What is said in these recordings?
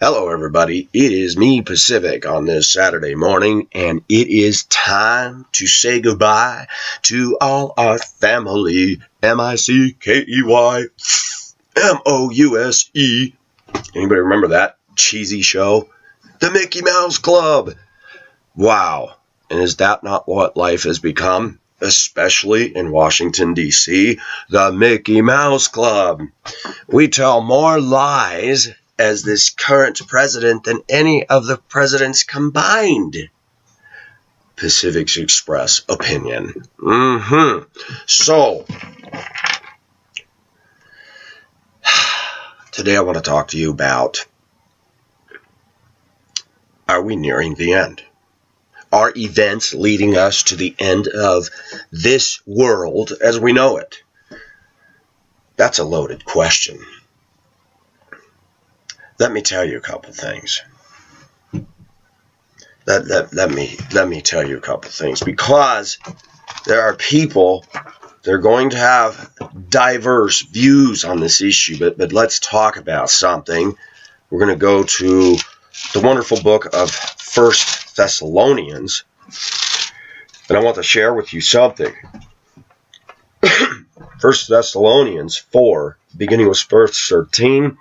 Hello, everybody. It is me, Pacific, on this Saturday morning, and it is time to say goodbye to all our family. Mickey Mouse. Anybody remember that cheesy show? The Mickey Mouse Club. Wow. And is that not what life has become? Especially in Washington, D.C., the Mickey Mouse Club. We tell more lies as this current president than any of the presidents combined. Pacific's Express opinion. So, today I want to talk to you about, are we nearing the end? Are events leading us to the end of this world as we know it? That's a loaded question. Let me tell you a couple things. Let me tell you a couple things, because there are people that are going to have diverse views on this issue, but let's talk about something. We're going to go to the wonderful book of 1 Thessalonians, and I want to share with you something. 1 Thessalonians 4, beginning with verse 13.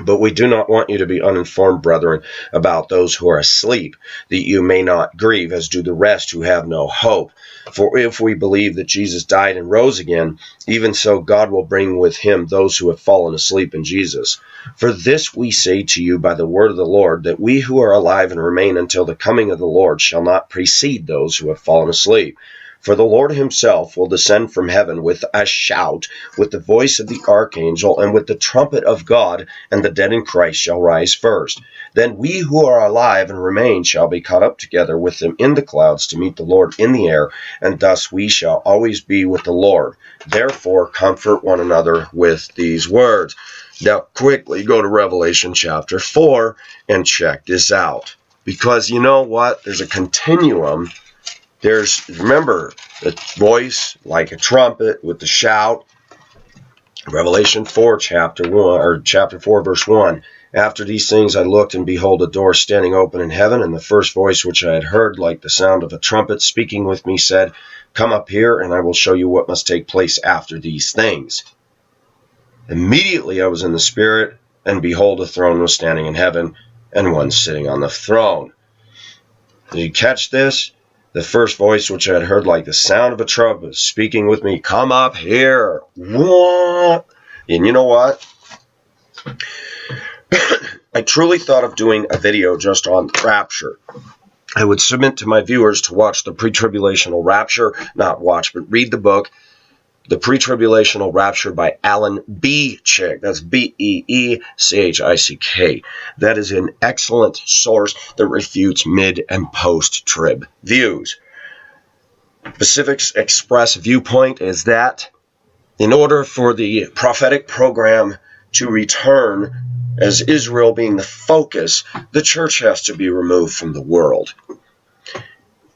But we do not want you to be uninformed, brethren, about those who are asleep, that you may not grieve, as do the rest who have no hope. For if we believe that Jesus died and rose again, even so God will bring with him those who have fallen asleep in Jesus. For this we say to you by the word of the Lord, that we who are alive and remain until the coming of the Lord shall not precede those who have fallen asleep. For the Lord himself will descend from heaven with a shout, with the voice of the archangel, and with the trumpet of God, and the dead in Christ shall rise first. Then we who are alive and remain shall be caught up together with them in the clouds to meet the Lord in the air, and thus we shall always be with the Lord. Therefore comfort one another with these words. Now quickly go to Revelation chapter 4 and check this out. Because you know what? There's a continuum. Remember, the voice like a trumpet with the shout. Revelation 4, chapter 4, verse 1. After these things I looked, and behold, a door standing open in heaven, and the first voice which I had heard, like the sound of a trumpet, speaking with me, said, Come up here, and I will show you what must take place after these things. Immediately I was in the Spirit, and behold, a throne was standing in heaven, and one sitting on the throne. Did you catch this? The first voice which I had heard like the sound of a trumpet speaking with me, Come up here. What? And you know what? I truly thought of doing a video just on rapture. I would submit to my viewers to watch the pre-tribulational rapture, not watch, but read the book, The Pre-Tribulational Rapture by Alan B. Chick. That's Beechick. That is an excellent source that refutes mid and post-trib views. Pacific's Express viewpoint is that in order for the prophetic program to return, as Israel being the focus, the church has to be removed from the world.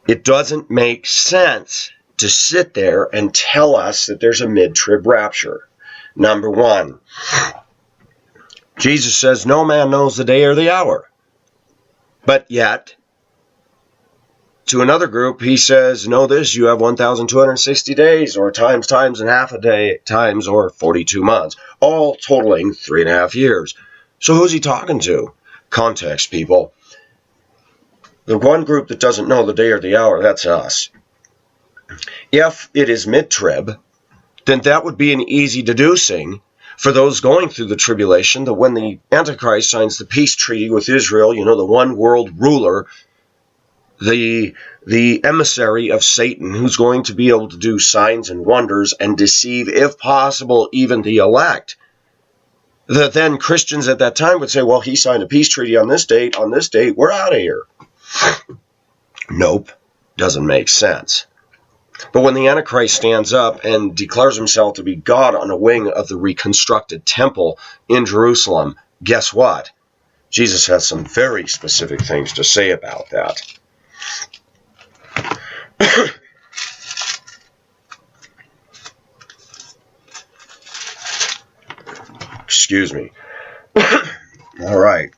It doesn't make sense to sit there and tell us that there's a mid-trib rapture. Number one, Jesus says no man knows the day or the hour. But yet, to another group, he says, know this, you have 1,260 days, or times and half a day, times, or 42 months, all totaling 3.5 years. So who's he talking to? Context, people. The one group that doesn't know the day or the hour, that's us. If it is mid-trib, then that would be an easy deducing for those going through the tribulation, that when the Antichrist signs the peace treaty with Israel, you know, the one world ruler, the emissary of Satan, who's going to be able to do signs and wonders and deceive, if possible, even the elect, that then Christians at that time would say, well, he signed a peace treaty on this date, we're out of here. Nope, doesn't make sense. But when the Antichrist stands up and declares himself to be God on a wing of the reconstructed temple in Jerusalem, guess what? Jesus has some very specific things to say about that. Excuse me. All right.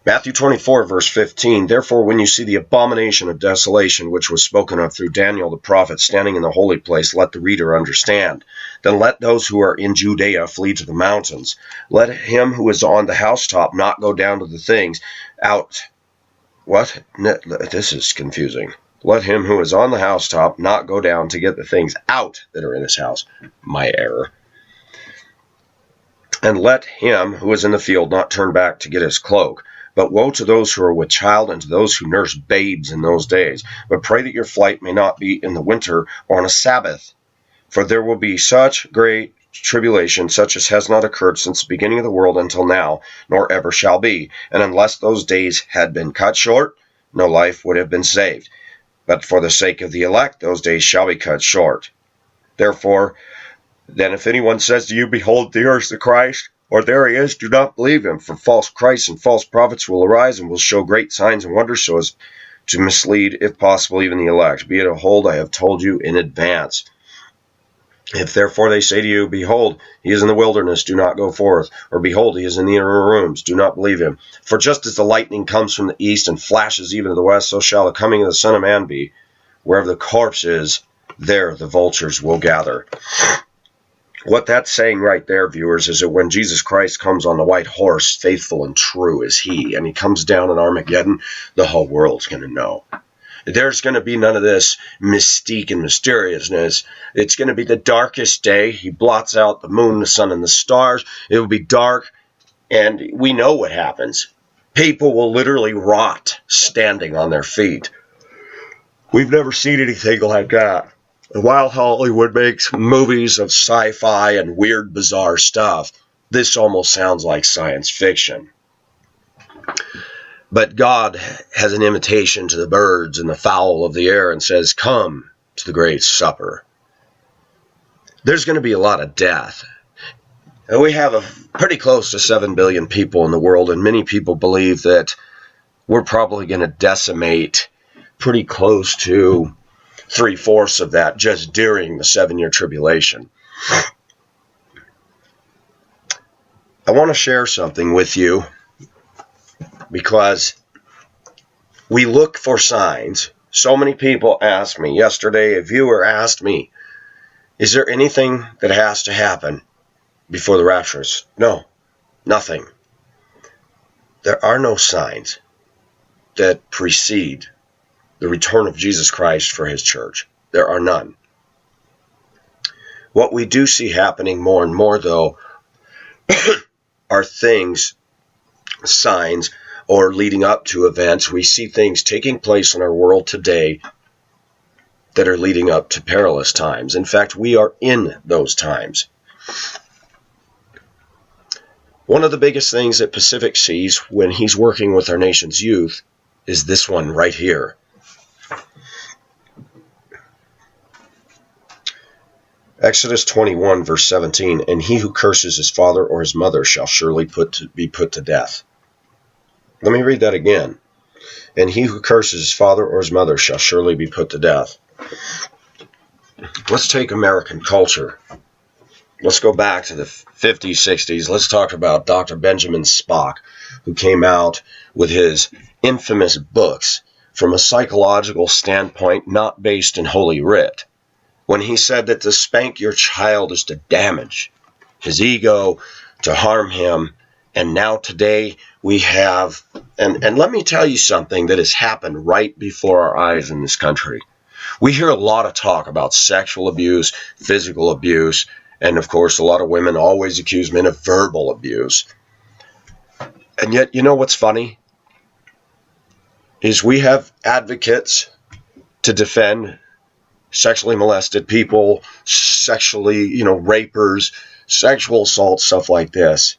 Matthew 24, verse 15, therefore when you see the abomination of desolation which was spoken of through Daniel the prophet standing in the holy place, let the reader understand. Then let those who are in Judea flee to the mountains. Let him who is on the housetop not go down to the things out. What? This is confusing. Let him who is on the housetop not go down to get the things out that are in his house. My error. And let him who is in the field not turn back to get his cloak. But woe to those who are with child and to those who nurse babes in those days. But pray that your flight may not be in the winter or on a Sabbath. For there will be such great tribulation, such as has not occurred since the beginning of the world until now, nor ever shall be. And unless those days had been cut short, no life would have been saved. But for the sake of the elect, those days shall be cut short. Therefore, then if anyone says to you, behold, here is the Christ, or there he is, do not believe him, for false Christs and false prophets will arise and will show great signs and wonders so as to mislead, if possible, even the elect. Be it a hold, I have told you in advance. If therefore they say to you, behold, he is in the wilderness, do not go forth, or behold, he is in the inner rooms, do not believe him. For just as the lightning comes from the east and flashes even to the west, so shall the coming of the Son of Man be. Wherever the corpse is, there the vultures will gather. What that's saying right there, viewers, is that when Jesus Christ comes on the white horse, faithful and true is he, and he comes down in Armageddon, the whole world's going to know. There's going to be none of this mystique and mysteriousness. It's going to be the darkest day. He blots out the moon, the sun, and the stars. It will be dark, and we know what happens. People will literally rot standing on their feet. We've never seen anything like that. While Hollywood makes movies of sci-fi and weird, bizarre stuff, this almost sounds like science fiction. But God has an invitation to the birds and the fowl of the air and says, come to the great supper. There's going to be a lot of death. And we have pretty close to 7 billion people in the world, and many people believe that we're probably going to decimate pretty close to 3/4 of that just during the 7-year tribulation. I want to share something with you because we look for signs. So many people asked me yesterday, a viewer asked me, is there anything that has to happen before the rapture? No, nothing. There are no signs that precede the return of Jesus Christ for his church. There are none. What we do see happening more and more, though, are things, signs, or leading up to events. We see things taking place in our world today that are leading up to perilous times. In fact, we are in those times. One of the biggest things that Pacific sees when he's working with our nation's youth is this one right here. Exodus 21, verse 17, and he who curses his father or his mother shall surely be put to death. Let me read that again. And he who curses his father or his mother shall surely be put to death. Let's take American culture. Let's go back to the 50s, 60s. Let's talk about Dr. Benjamin Spock, who came out with his infamous books from a psychological standpoint not based in Holy Writ, when he said that to spank your child is to damage his ego, to harm him. And now today we have, and let me tell you something that has happened right before our eyes in this country. We hear a lot of talk about sexual abuse, physical abuse, and of course a lot of women always accuse men of verbal abuse. And yet, you know what's funny? Is we have advocates to defend sexually molested people, sexually, rapers, sexual assault, stuff like this.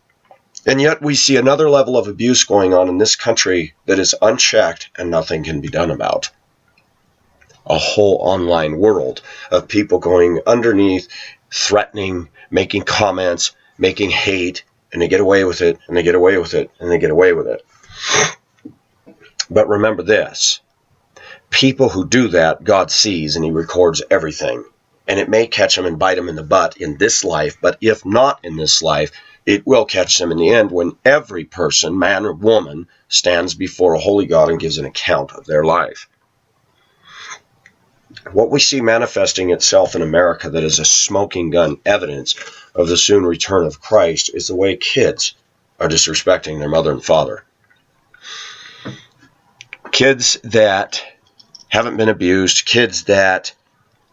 And yet we see another level of abuse going on in this country that is unchecked and nothing can be done about. A whole online world of people going underneath, threatening, making comments, making hate, and they get away with it, and they get away with it, and they get away with it. But remember this. People who do that, God sees and he records everything. And it may catch them and bite them in the butt in this life, but if not in this life, it will catch them in the end when every person, man or woman, stands before a holy God and gives an account of their life. What we see manifesting itself in America that is a smoking gun evidence of the soon return of Christ is the way kids are disrespecting their mother and father. Kids that haven't been abused, kids that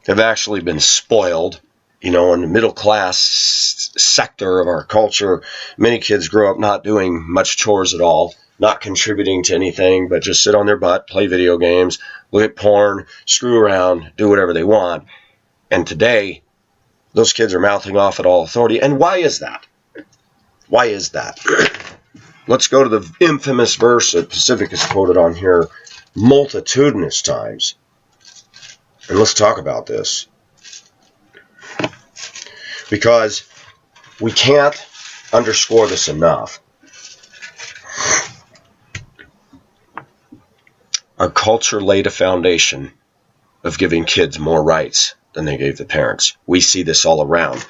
have actually been spoiled. In the middle class sector of our culture, many kids grow up not doing much chores at all, not contributing to anything, but just sit on their butt, play video games, look at porn, screw around, do whatever they want. And today, those kids are mouthing off at all authority. And why is that? Why is that? Let's go to the infamous verse that Pacific is quoted on here multitudinous times. And let's talk about this. Because we can't underscore this enough. Our culture laid a foundation of giving kids more rights than they gave the parents. We see this all around.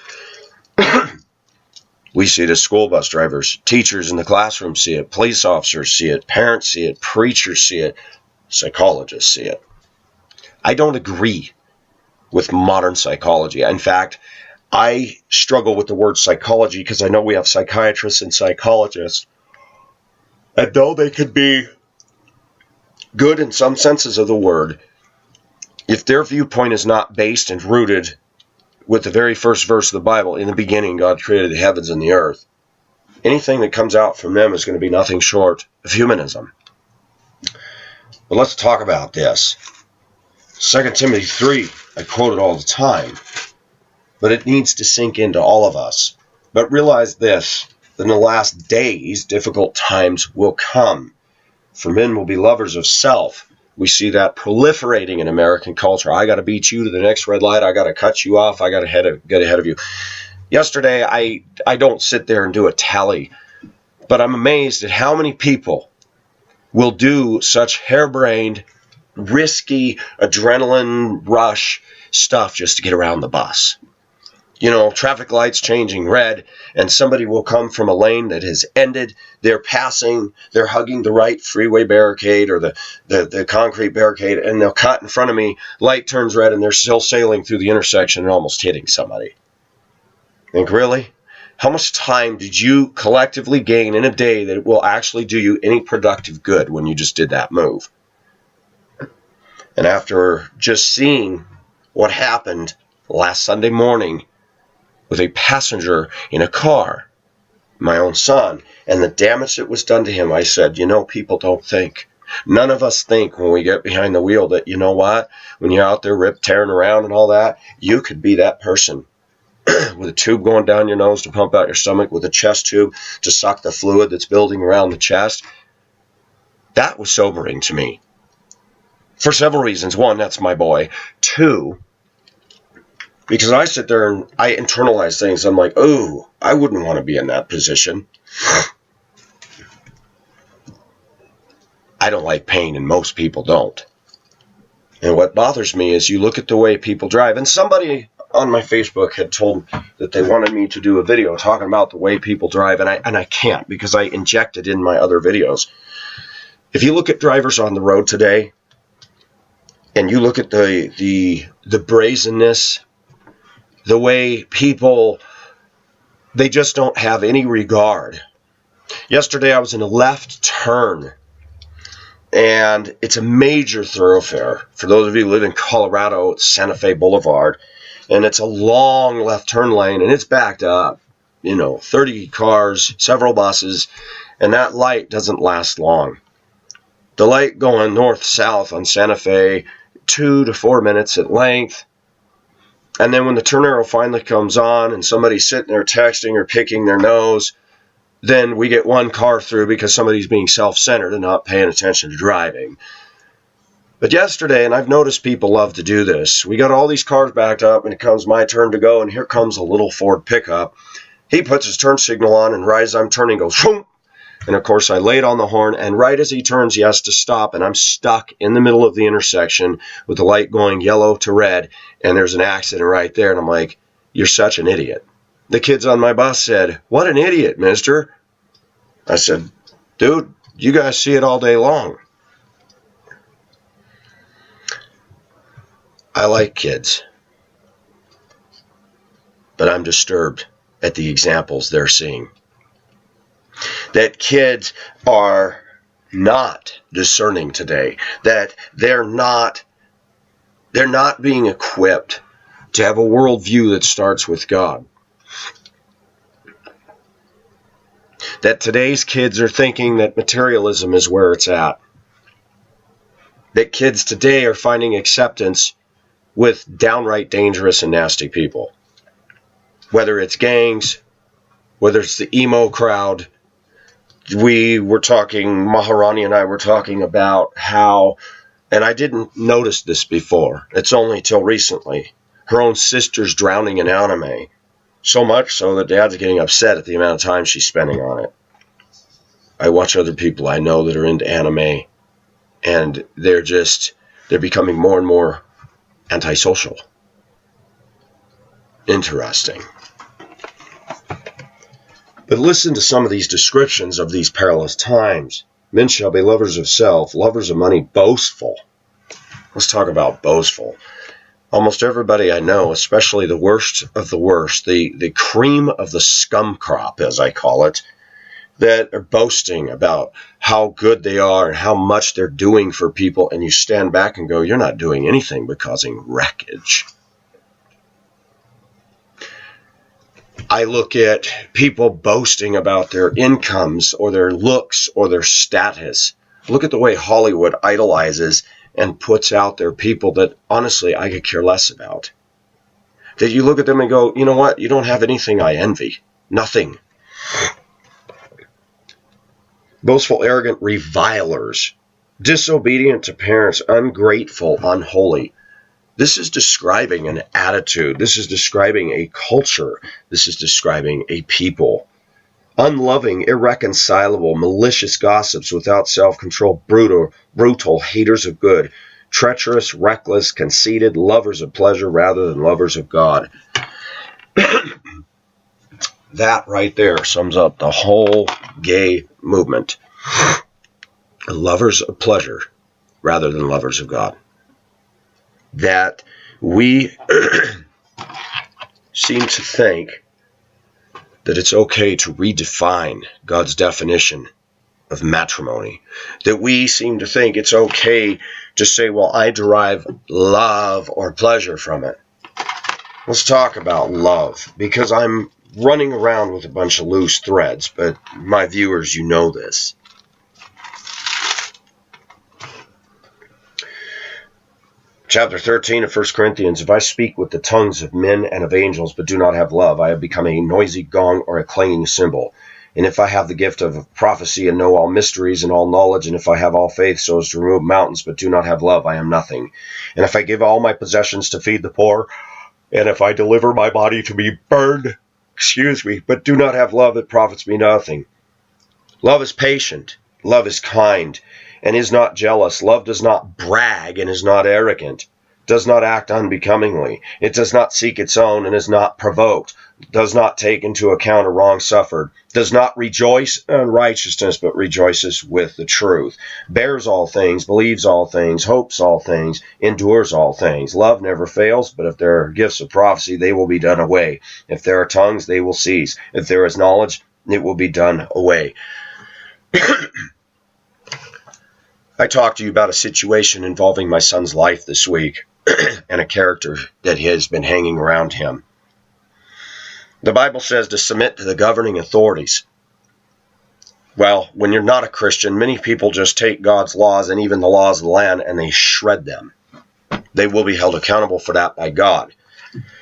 We see it as school bus drivers, teachers in the classroom see it, police officers see it, parents see it, preachers see it, psychologists see it. I don't agree with modern psychology. In fact, I struggle with the word psychology because I know we have psychiatrists and psychologists. And though they could be good in some senses of the word, if their viewpoint is not based and rooted with the very first verse of the Bible, in the beginning God created the heavens and the earth, anything that comes out from them is going to be nothing short of humanism. But let's talk about this. 2 Timothy 3, I quote it all the time, but it needs to sink into all of us. But realize this, that in the last days, difficult times will come. For men will be lovers of self. We see that proliferating in American culture. I got to beat you to the next red light. I got to cut you off. I got to get ahead of you. Yesterday, I don't sit there and do a tally, but I'm amazed at how many people will do such harebrained, risky, adrenaline rush stuff just to get around the bus. Traffic lights changing red, and somebody will come from a lane that has ended. They're passing, they're hugging the right freeway barricade or the concrete barricade, and they'll cut in front of me. Light turns red, and they're still sailing through the intersection and almost hitting somebody. Think, really? How much time did you collectively gain in a day that it will actually do you any productive good when you just did that move? And after just seeing what happened last Sunday morning with a passenger in a car, my own son, and the damage that was done to him, I said, people don't think. None of us think when we get behind the wheel that, when you're out there tearing around and all that, you could be that person with a tube going down your nose to pump out your stomach, with a chest tube to suck the fluid that's building around the chest. That was sobering to me. For several reasons. One, that's my boy. Two, because I sit there and I internalize things. I'm like, oh, I wouldn't want to be in that position. I don't like pain, and most people don't. And what bothers me is you look at the way people drive. And somebody on my Facebook had told that they wanted me to do a video talking about the way people drive, and I can't because I inject it in my other videos. If you look at drivers on the road today, and you look at the brazenness, the way people, they just don't have any regard. Yesterday I was in a left turn, and it's a major thoroughfare. For those of you who live in Colorado, it's Santa Fe Boulevard, and it's a long left turn lane, and it's backed up. 30 cars, several buses, and that light doesn't last long. The light going north-south on Santa Fe, 2 to 4 minutes at length. And then when the turn arrow finally comes on and somebody's sitting there texting or picking their nose, then we get one car through because somebody's being self-centered and not paying attention to driving. But yesterday, and I've noticed people love to do this, we got all these cars backed up and it comes my turn to go, and here comes a little Ford pickup. He puts his turn signal on, and right as I'm turning, goes, shoom! And of course I laid on the horn, and right as he turns, he has to stop, and I'm stuck in the middle of the intersection with the light going yellow to red, and there's an accident right there, and I'm like, you're such an idiot. The kids on my bus said, "What an idiot, mister." I said, "Dude, you guys see it all day long." I like kids, but I'm disturbed at the examples they're seeing. That kids are not discerning today, that they're not being equipped to have a worldview that starts with God. That today's kids are thinking that materialism is where it's at. That kids today are finding acceptance with downright dangerous and nasty people. Whether it's gangs, whether it's the emo crowd. Maharani and I were talking about how, and I didn't notice this before, it's only till recently, her own sister's drowning in anime. So much so that Dad's getting upset at the amount of time she's spending on it. I watch other people I know that are into anime, and they're becoming more and more antisocial. Interesting. But listen to some of these descriptions of these perilous times. Men shall be lovers of self, lovers of money, boastful. Let's talk about boastful. Almost everybody I know, especially the worst of the worst, the cream of the scum crop, as I call it, that are boasting about how good they are and how much they're doing for people, and you stand back and go, you're not doing anything but causing wreckage. I look at people boasting about their incomes or their looks or their status. Look at the way Hollywood idolizes and puts out their people that, honestly, I could care less about. That you look at them and go, you know what? You don't have anything I envy. Nothing. Boastful, arrogant revilers. Disobedient to parents. Ungrateful, unholy. This is describing an attitude. This is describing a culture. This is describing a people. Unloving, irreconcilable, malicious gossips without self-control, brutal, haters of good, treacherous, reckless, conceited, lovers of pleasure rather than lovers of God. That right there sums up the whole gay movement. Lovers of pleasure rather than lovers of God. That we seem to think that it's okay to redefine God's definition of matrimony. That we seem to think it's okay to say, well, I derive love or pleasure from it. Let's talk about love, because I'm running around with a bunch of loose threads, but my viewers, you know this. Chapter 13 of 1 Corinthians, if I speak with the tongues of men and of angels, but do not have love, I have become a noisy gong or a clanging cymbal. And if I have the gift of prophecy and know all mysteries and all knowledge, and if I have all faith so as to remove mountains, but do not have love, I am nothing. And if I give all my possessions to feed the poor, and if I deliver my body to be burned, but do not have love, it profits me nothing. Love is patient. Love is kind and is not jealous. Love does not brag and is not arrogant, does not act unbecomingly. It does not seek its own and is not provoked, does not take into account a wrong suffered, does not rejoice in righteousness, but rejoices with the truth, bears all things, believes all things, hopes all things, endures all things. Love never fails, but if there are gifts of prophecy, they will be done away. If there are tongues, they will cease. If there is knowledge, it will be done away. I talked to you about a situation involving my son's life this week and a character that has been hanging around him. The Bible says to submit to the governing authorities. Well, when you're not a Christian, many people just take God's laws and even the laws of the land and they shred them. They will be held accountable for that by God.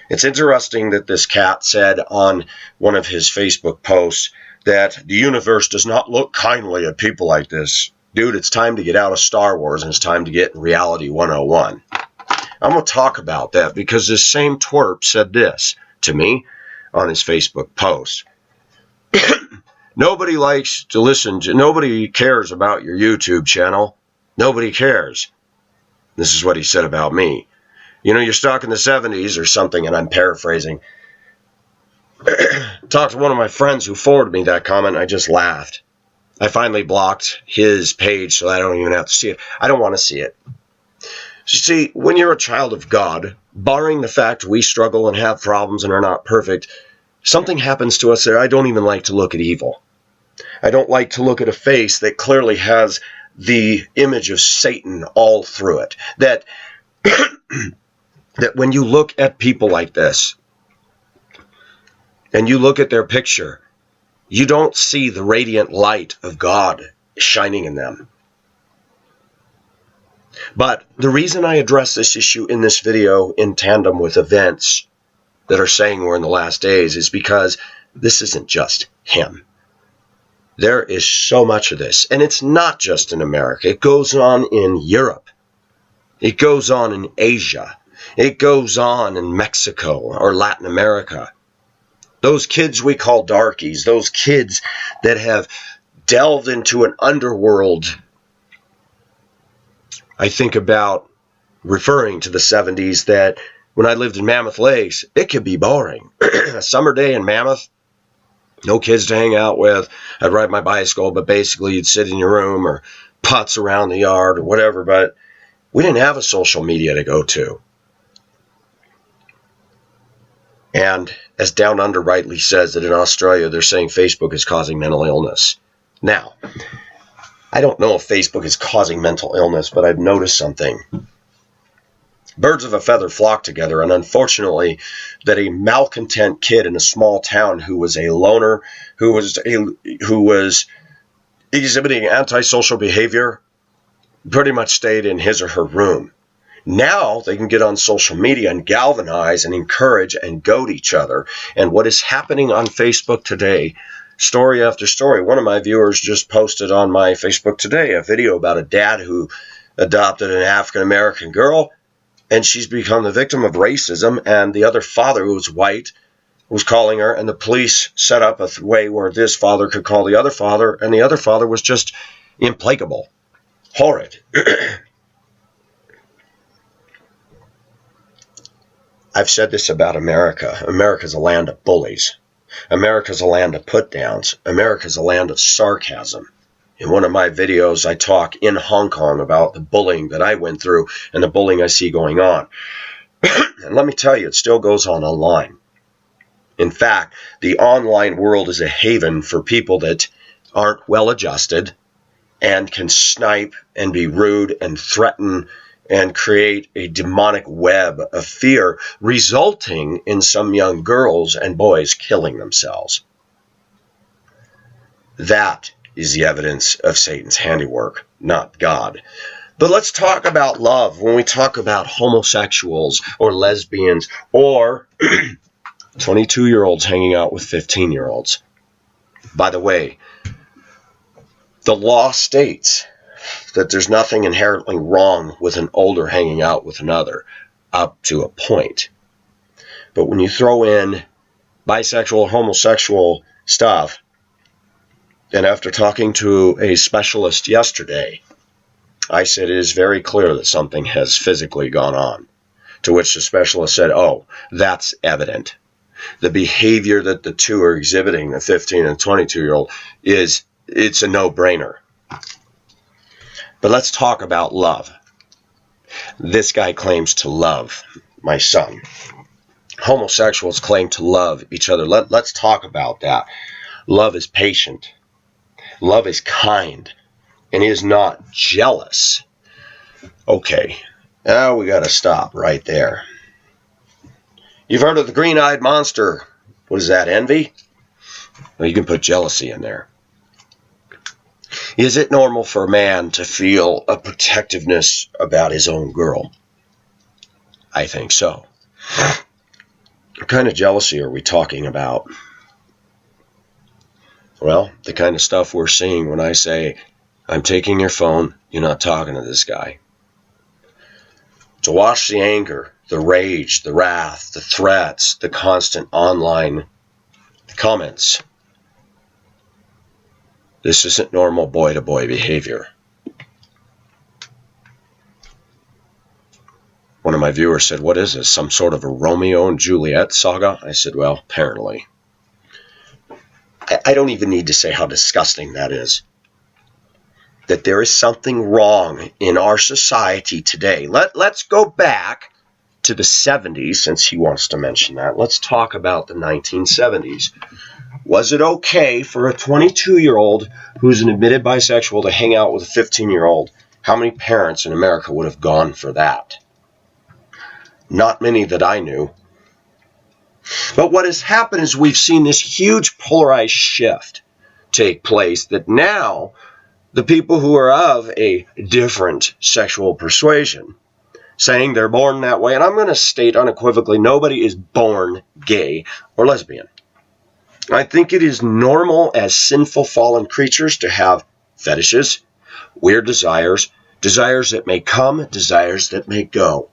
It's interesting that this cat said on one of his Facebook posts that the universe does not look kindly at people like this. Dude, it's time to get out of Star Wars and it's time to get in Reality 101. I'm going to talk about that because this same twerp said this to me on his Facebook post. Nobody likes to listen to, nobody cares about your YouTube channel. Nobody cares. This is what he said about me. You know, you're stuck in the 70s or something, and I'm paraphrasing. talked to one of my friends who forwarded me that comment. I just laughed. I finally blocked his page so I don't even have to see it. I don't want to see it. You see, when you're a child of God, barring the fact we struggle and have problems and are not perfect, something happens to us that I don't even like to look at evil. I don't like to look at a face that clearly has the image of Satan all through it. That, that when you look at people like this, and you look at their picture, you don't see the radiant light of God shining in them. But the reason I address this issue in this video in tandem with events that are saying we're in the last days is because this isn't just him. There is so much of this, and it's not just in America. It goes on in Europe. It goes on in Asia. It goes on in Mexico or Latin America. Those kids we call darkies, those kids that have delved into an underworld. I think about referring to the 70s that when I lived in Mammoth Lakes, it could be boring. A summer day in Mammoth, no kids to hang out with. I'd ride my bicycle, but basically you'd sit in your room or putz around the yard or whatever, but we didn't have a social media to go to. And as Down Under rightly says, that in Australia they're saying Facebook is causing mental illness. Now, I don't know if Facebook is causing mental illness, but I've noticed something. Birds of a feather flock together, and unfortunately, that a malcontent kid in a small town who was a loner, who was exhibiting antisocial behavior, pretty much stayed in his or her room. Now they can get on social media and galvanize and encourage and goad each other. And what is happening on Facebook today, story after story. One of my viewers just posted on my Facebook today a video about a dad who adopted an African-American girl, and she's become the victim of racism, and the other father, who was white, was calling her, and the police set up a way where this father could call the other father, and the other father was just implacable. Horrid. I've said this about America. America's a land of bullies. America's a land of put-downs. America's a land of sarcasm. In one of my videos, I talk in Hong Kong about the bullying that I went through and the bullying I see going on. And let me tell you, it still goes on online. In fact, the online world is a haven for people that aren't well-adjusted and can snipe and be rude and threaten and create a demonic web of fear, resulting in some young girls and boys killing themselves. That is the evidence of Satan's handiwork, not God. But let's talk about love when we talk about homosexuals or lesbians or 22-year-olds hanging out with 15-year-olds. By the way, the law states that there's nothing inherently wrong with an older hanging out with another, up to a point. But when you throw in bisexual, homosexual stuff, and after talking to a specialist yesterday, I said it is very clear that something has physically gone on. To which the specialist said, oh, that's evident. The behavior that the two are exhibiting, the 15 and 22-year-old, it's a no-brainer. But let's talk about love. This guy claims to love my son. Homosexuals claim to love each other. Let's talk about that. Love is patient. Love is kind. And is not jealous. Okay, now we got to stop right there. You've heard of the green-eyed monster. What is that, envy? Well, you can put jealousy in there. Is it normal for a man to feel a protectiveness about his own girl? I think so. What kind of jealousy are we talking about? Well, the kind of stuff we're seeing when I say, I'm taking your phone, you're not talking to this guy. To watch the anger, the rage, the wrath, the threats, the constant online comments. This isn't normal boy-to-boy behavior. One of my viewers said, what is this, some sort of a Romeo and Juliet saga? I said, well, apparently. I don't even need to say how disgusting that is. That there is something wrong in our society today. Let's go back to the 70s, since he wants to mention that. Let's talk about the 1970s. Was it okay for a 22-year-old who's an admitted bisexual to hang out with a 15-year-old? How many parents in America would have gone for that? Not many that I knew. But what has happened is we've seen this huge polarized shift take place, that now the people who are of a different sexual persuasion, saying they're born that way, and I'm going to state unequivocally, nobody is born gay or lesbian. I think it is normal as sinful fallen creatures to have fetishes, weird desires, desires that may come, desires that may go.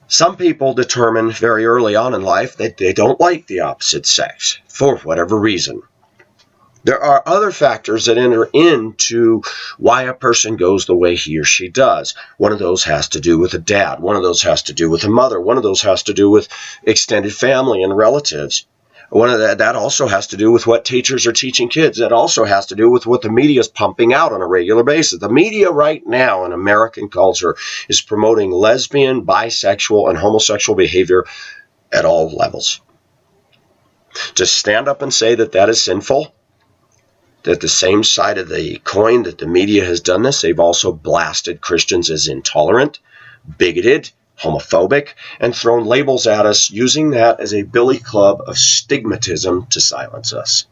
Some people determine very early on in life that they don't like the opposite sex for whatever reason. There are other factors that enter into why a person goes the way he or she does. One of those has to do with a dad. One of those has to do with a mother. One of those has to do with extended family and relatives. That also has to do with what teachers are teaching kids. That also has to do with what the media is pumping out on a regular basis. The media right now in American culture is promoting lesbian, bisexual, and homosexual behavior at all levels. To stand up and say that that is sinful, that the same side of the coin that the media has done this, they've also blasted Christians as intolerant, bigoted, homophobic, and thrown labels at us, using that as a billy club of stigmatism to silence us.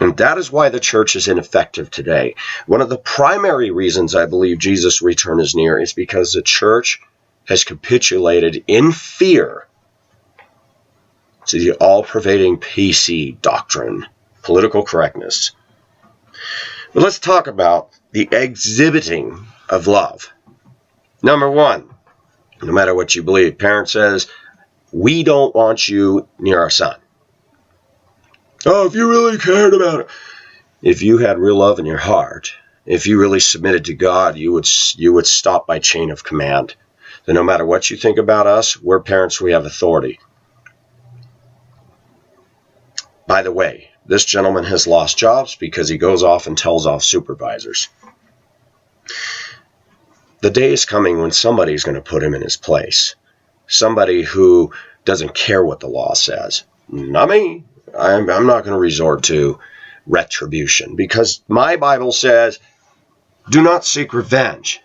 And that is why the church is ineffective today. One of the primary reasons I believe Jesus' return is near is because the church has capitulated in fear to the all-pervading PC doctrine, political correctness. But let's talk about the exhibiting of love. Number one, no matter what you believe, parent says, we don't want you near our son. Oh, if you really cared about it. If you had real love in your heart, if you really submitted to God, you would stop by chain of command. Then no matter what you think about us, we're parents, we have authority. By the way, this gentleman has lost jobs because he goes off and tells off supervisors. The day is coming when somebody's going to put him in his place. Somebody who doesn't care what the law says. Not me. I'm not going to resort to retribution because my Bible says, do not seek revenge.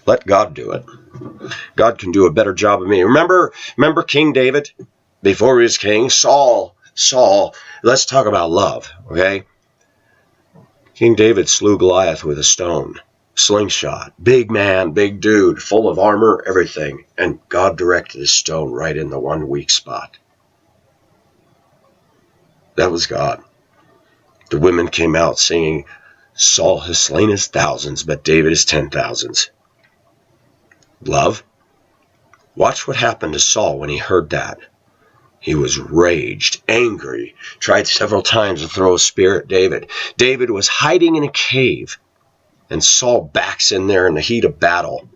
Let God do it. God can do a better job of me. Remember King David? Before he was king, Saul, let's talk about love, okay? King David slew Goliath with a stone. Slingshot, big man, big dude, full of armor, everything. And God directed his stone right in the one weak spot. That was God. The women came out singing, Saul has slain his thousands, but David his 10,000s. Love? Watch what happened to Saul when he heard that. He was raged, angry, tried several times to throw a spear at David. David was hiding in a cave. And Saul backs in there in the heat of battle.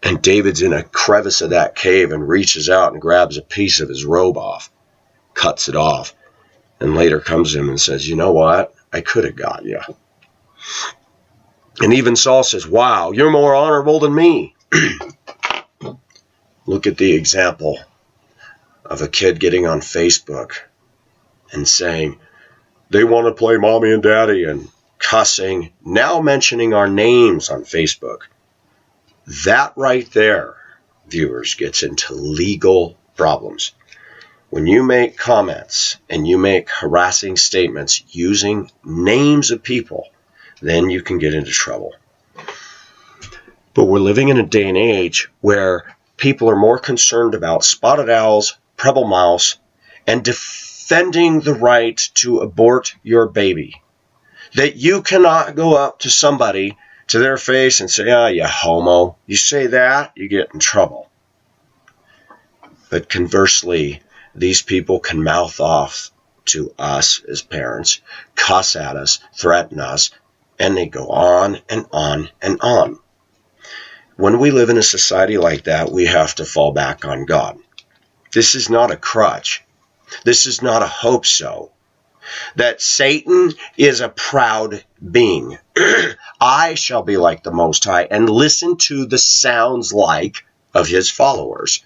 And David's in a crevice of that cave and reaches out and grabs a piece of his robe off, cuts it off, and later comes to him and says, you know what? I could have got you. And even Saul says, wow, you're more honorable than me. Look at the example of a kid getting on Facebook and saying, they want to play mommy and daddy, and cussing, now mentioning our names on Facebook. That right there, viewers, gets into legal problems. When you make comments and you make harassing statements using names of people, then you can get into trouble. But we're living in a day and age where people are more concerned about spotted owls, prebble mouse, and defending the right to abort your baby. That you cannot go up to somebody, to their face, and say, you homo. You say that, you get in trouble. But conversely, these people can mouth off to us as parents, cuss at us, threaten us, and they go on and on and on. When we live in a society like that, we have to fall back on God. This is not a crutch. This is not a hope so. That Satan is a proud being. I shall be like the Most High, and listen to the sounds like of his followers.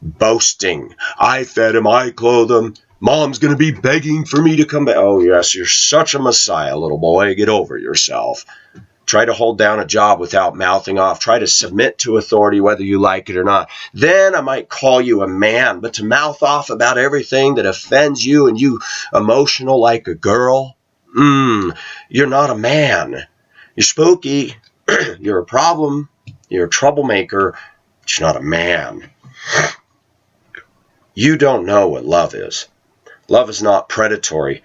Boasting. I fed him, I clothed him. Mom's going to be begging for me to come back. Oh, yes, you're such a Messiah, little boy. Get over yourself. Try to hold down a job without mouthing off. Try to submit to authority whether you like it or not. Then I might call you a man. But to mouth off about everything that offends you and you emotional like a girl, you're not a man. You're spooky. You're a problem. You're a troublemaker. But you're not a man. You don't know what love is. Love is not predatory.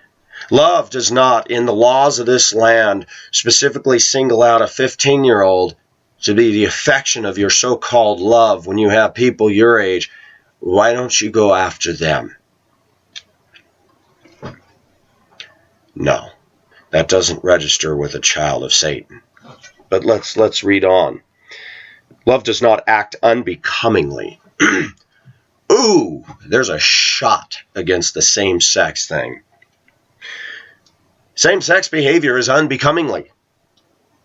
Love does not, in the laws of this land, specifically single out a 15-year-old to be the affection of your so-called love when you have people your age. Why don't you go after them? No, that doesn't register with a child of Satan. But let's read on. Love does not act unbecomingly. Ooh, there's a shot against the same-sex thing. Same-sex behavior is unbecomingly.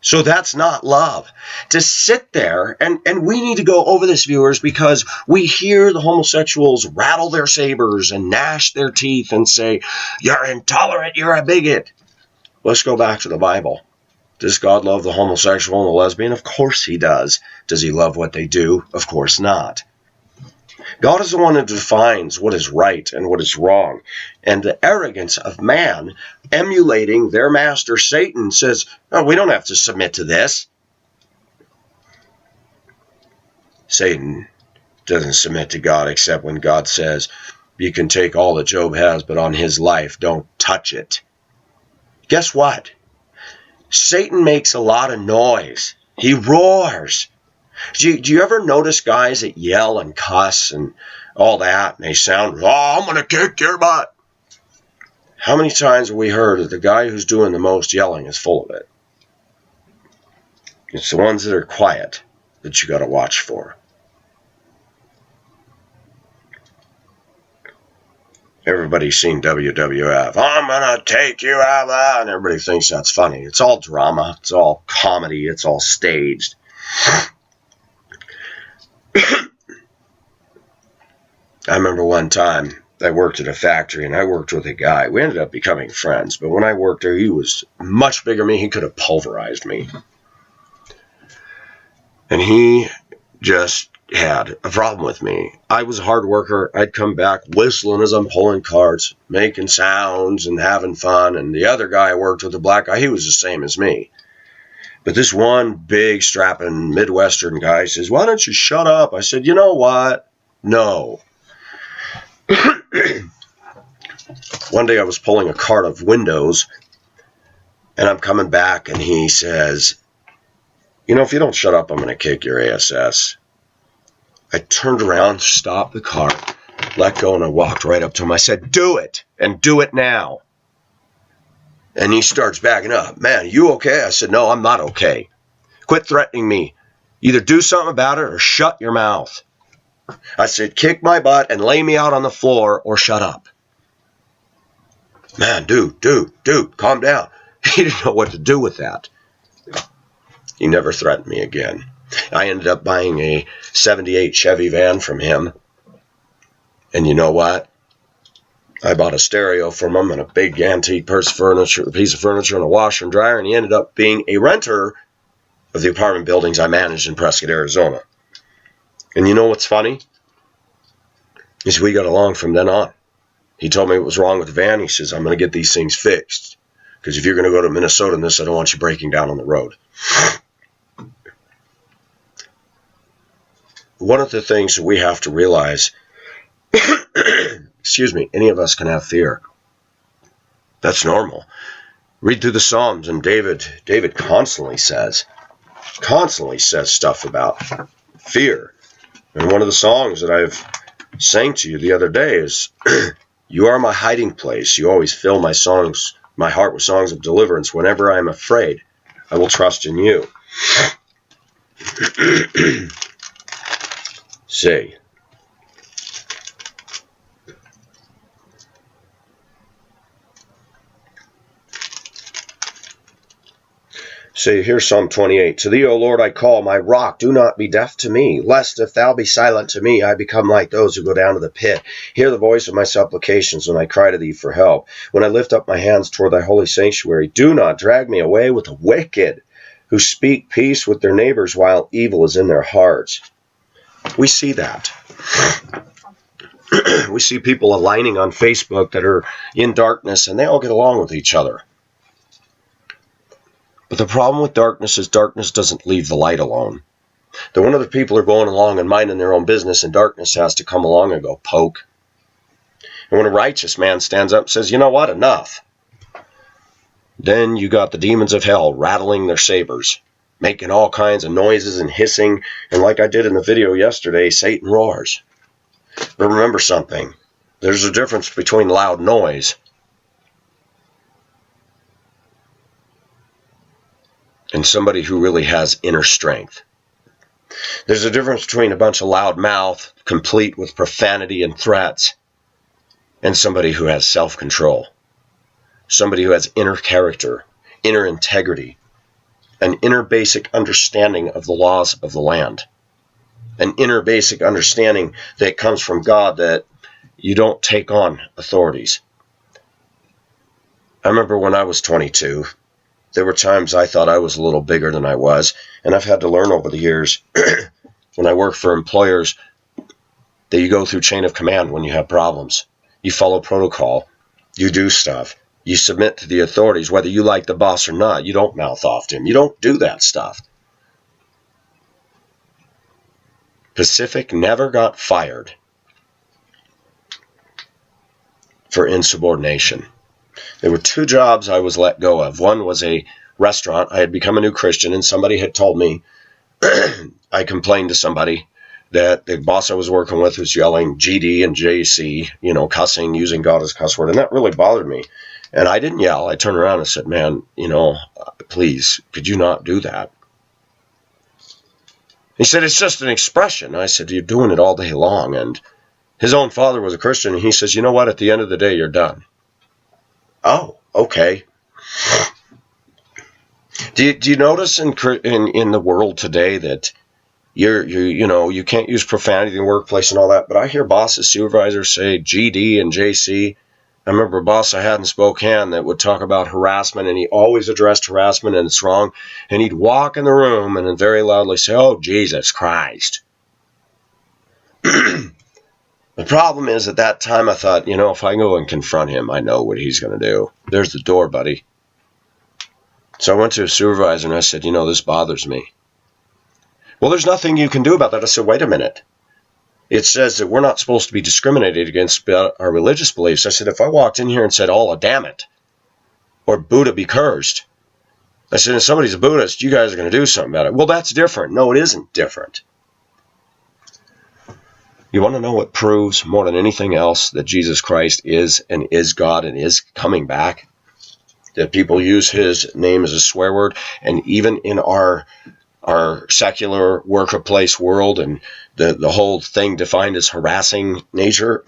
So that's not love. To sit there, and we need to go over this, viewers, because we hear the homosexuals rattle their sabers and gnash their teeth and say, you're intolerant, you're a bigot. Let's go back to the Bible. Does God love the homosexual and the lesbian? Of course he does. Does he love what they do? Of course not. God is the one who defines what is right and what is wrong. And the arrogance of man, emulating their master Satan, says, oh, we don't have to submit to this. Satan doesn't submit to God except when God says, you can take all that Job has, but on his life, don't touch it. Guess what? Satan makes a lot of noise. He roars. Do you ever notice guys that yell and cuss and all that, and they sound, oh, I'm going to kick your butt? How many times have we heard that the guy who's doing the most yelling is full of it? It's the ones that are quiet that you got to watch for. Everybody's seen WWF. I'm going to take you out there. And everybody thinks that's funny. It's all drama. It's all comedy. It's all staged. I remember one time I worked at a factory and I worked with a guy. We ended up becoming friends, but when I worked there, he was much bigger than me. He could have pulverized me. And he just had a problem with me. I was a hard worker. I'd come back whistling as I'm pulling carts, making sounds and having fun. And the other guy I worked with, the black guy, he was the same as me. But this one big strapping Midwestern guy says, why don't you shut up? I said, you know what? No. One day I was pulling a cart of windows and I'm coming back and he says, you know, if you don't shut up, I'm going to kick your ASS. I turned around, stopped the cart, let go, and I walked right up to him. I said, do it, and do it now. And he starts backing up. Man, are you okay? I said, no, I'm not okay. Quit threatening me. Either do something about it or shut your mouth. I said, kick my butt and lay me out on the floor or shut up. Man, dude, calm down. He didn't know what to do with that. He never threatened me again. I ended up buying a 78 Chevy van from him. And you know what? I bought a stereo from him and a big antique piece of furniture and a washer and dryer, and he ended up being a renter of the apartment buildings I managed in Prescott, Arizona. And you know what's funny? Is we got along from then on. He told me what was wrong with the van. He says, I'm going to get these things fixed. Because if you're going to go to Minnesota in this, I don't want you breaking down on the road. One of the things that we have to realize, excuse me, any of us can have fear. That's normal. Read through the Psalms, and David constantly says stuff about fear. And one of the songs that I've sang to you the other day is, you are my hiding place. You always fill my heart with songs of deliverance. Whenever I am afraid, I will trust in you. See, So here's Psalm 28. To thee, O Lord, I call, my rock, do not be deaf to me, lest if thou be silent to me, I become like those who go down to the pit. Hear the voice of my supplications when I cry to thee for help. When I lift up my hands toward thy holy sanctuary, do not drag me away with the wicked, who speak peace with their neighbors while evil is in their hearts. We see that. We see people aligning on Facebook that are in darkness, and they all get along with each other. But the problem with darkness is darkness doesn't leave the light alone. That when other people are going along and minding their own business, and darkness has to come along and go poke. And when a righteous man stands up and says, you know what, enough, then you got the demons of hell rattling their sabers, making all kinds of noises and hissing, and like I did in the video yesterday, Satan roars. But remember something, there's a difference between loud noise and somebody who really has inner strength. There's a difference between a bunch of loud mouth, complete with profanity and threats, and somebody who has self-control. Somebody who has inner character, inner integrity, an inner basic understanding of the laws of the land. An inner basic understanding that comes from God, that you don't take on authorities. I remember when I was 22, there were times I thought I was a little bigger than I was, and I've had to learn over the years when I work for employers that you go through chain of command when you have problems. You follow protocol. You do stuff. You submit to the authorities, whether you like the boss or not. You don't mouth off to him. You don't do that stuff. Pacific never got fired for insubordination. There were 2 jobs I was let go of. One was a restaurant. I had become a new Christian, and somebody had told me, I complained to somebody that the boss I was working with was yelling GD and JC, cussing, using God as a cuss word, and that really bothered me. And I didn't yell. I turned around and said, man, please, could you not do that? He said, it's just an expression. I said, you're doing it all day long. And his own father was a Christian, and he says, you know what, at the end of the day, you're done. Oh, okay. Do you notice in the world today that you can't use profanity in the workplace and all that, but I hear bosses, supervisors say GD and JC. I remember a boss I had in Spokane that would talk about harassment, and he always addressed harassment and it's wrong, and he'd walk in the room and then very loudly say, oh, Jesus Christ. The problem is, at that time I thought, if I go and confront him, I know what he's going to do. There's the door, buddy. So I went to a supervisor and I said, this bothers me. Well, there's nothing you can do about that. I said, wait a minute. It says that we're not supposed to be discriminated against about our religious beliefs. I said, if I walked in here and said, Allah damn it, or Buddha be cursed, I said, if somebody's a Buddhist, you guys are going to do something about it. Well, that's different. No, it isn't different. You want to know what proves more than anything else that Jesus Christ is and is God and is coming back? That people use his name as a swear word, and even in our secular workplace world and the whole thing defined as harassing nature,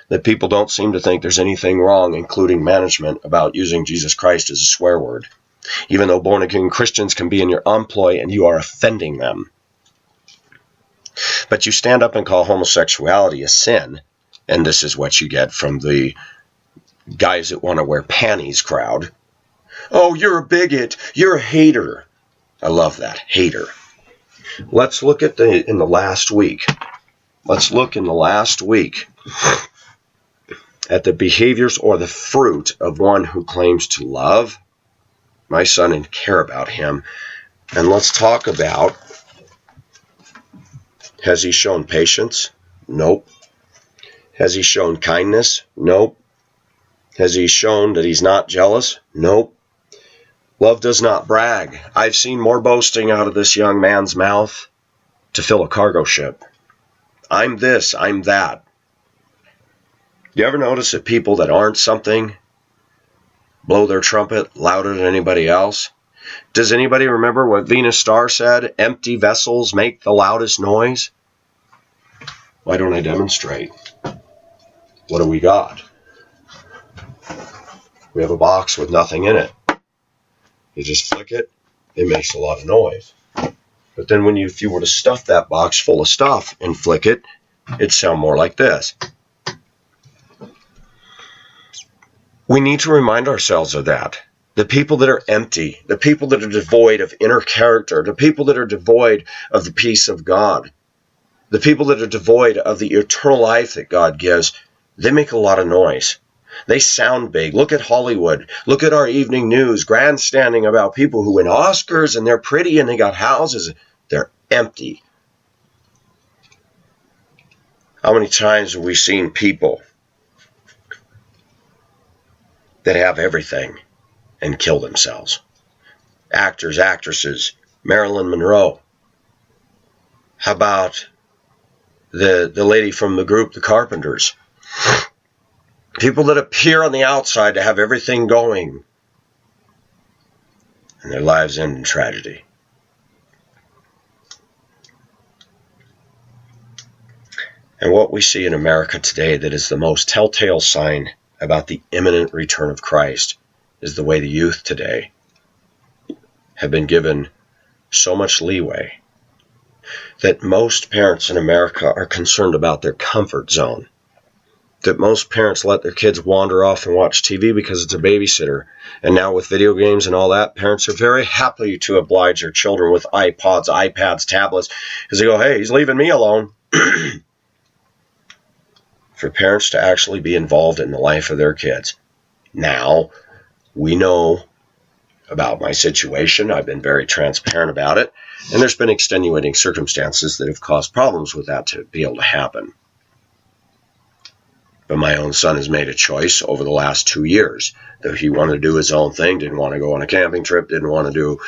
that people don't seem to think there's anything wrong, including management, about using Jesus Christ as a swear word. Even though born-again Christians can be in your employ and you are offending them. But you stand up and call homosexuality a sin, and this is what you get from the guys that want to wear panties crowd. Oh, you're a bigot. You're a hater. I love that. Hater. Let's look at in the last week. Let's look in the last week at the behaviors or the fruit of one who claims to love my son and care about him. And let's talk about, has he shown patience? Nope. Has he shown kindness? Nope. Has he shown that he's not jealous? Nope. Love does not brag. I've seen more boasting out of this young man's mouth to fill a cargo ship. I'm this, I'm that. You ever notice that people that aren't something blow their trumpet louder than anybody else? Does anybody remember what Venus Star said? Empty vessels make the loudest noise. Why don't I demonstrate? What do we got? We have a box with nothing in it. You just flick it, it makes a lot of noise. But then if you were to stuff that box full of stuff and flick it, it'd sound more like this. We need to remind ourselves of that. The people that are empty, the people that are devoid of inner character, the people that are devoid of the peace of God, the people that are devoid of the eternal life that God gives, they make a lot of noise. They sound big. Look at Hollywood. Look at our evening news, grandstanding about people who win Oscars and they're pretty and they got houses. They're empty. How many times have we seen people that have everything and kill themselves? Actors, actresses, Marilyn Monroe. How about the lady from the group, the Carpenters? People that appear on the outside to have everything going, and their lives end in tragedy. And what we see in America today that is the most telltale sign about the imminent return of Christ is the way the youth today have been given so much leeway that most parents in America are concerned about their comfort zone. That most parents let their kids wander off and watch TV because it's a babysitter. And now with video games and all that, parents are very happy to oblige their children with iPods, iPads, tablets, because they go, hey, he's leaving me alone. For parents to actually be involved in the life of their kids. Now, we know about my situation. I've been very transparent about it. And there's been extenuating circumstances that have caused problems with that to be able to happen. But my own son has made a choice over the last 2 years that he wanted to do his own thing, didn't want to go on a camping trip, didn't want to do.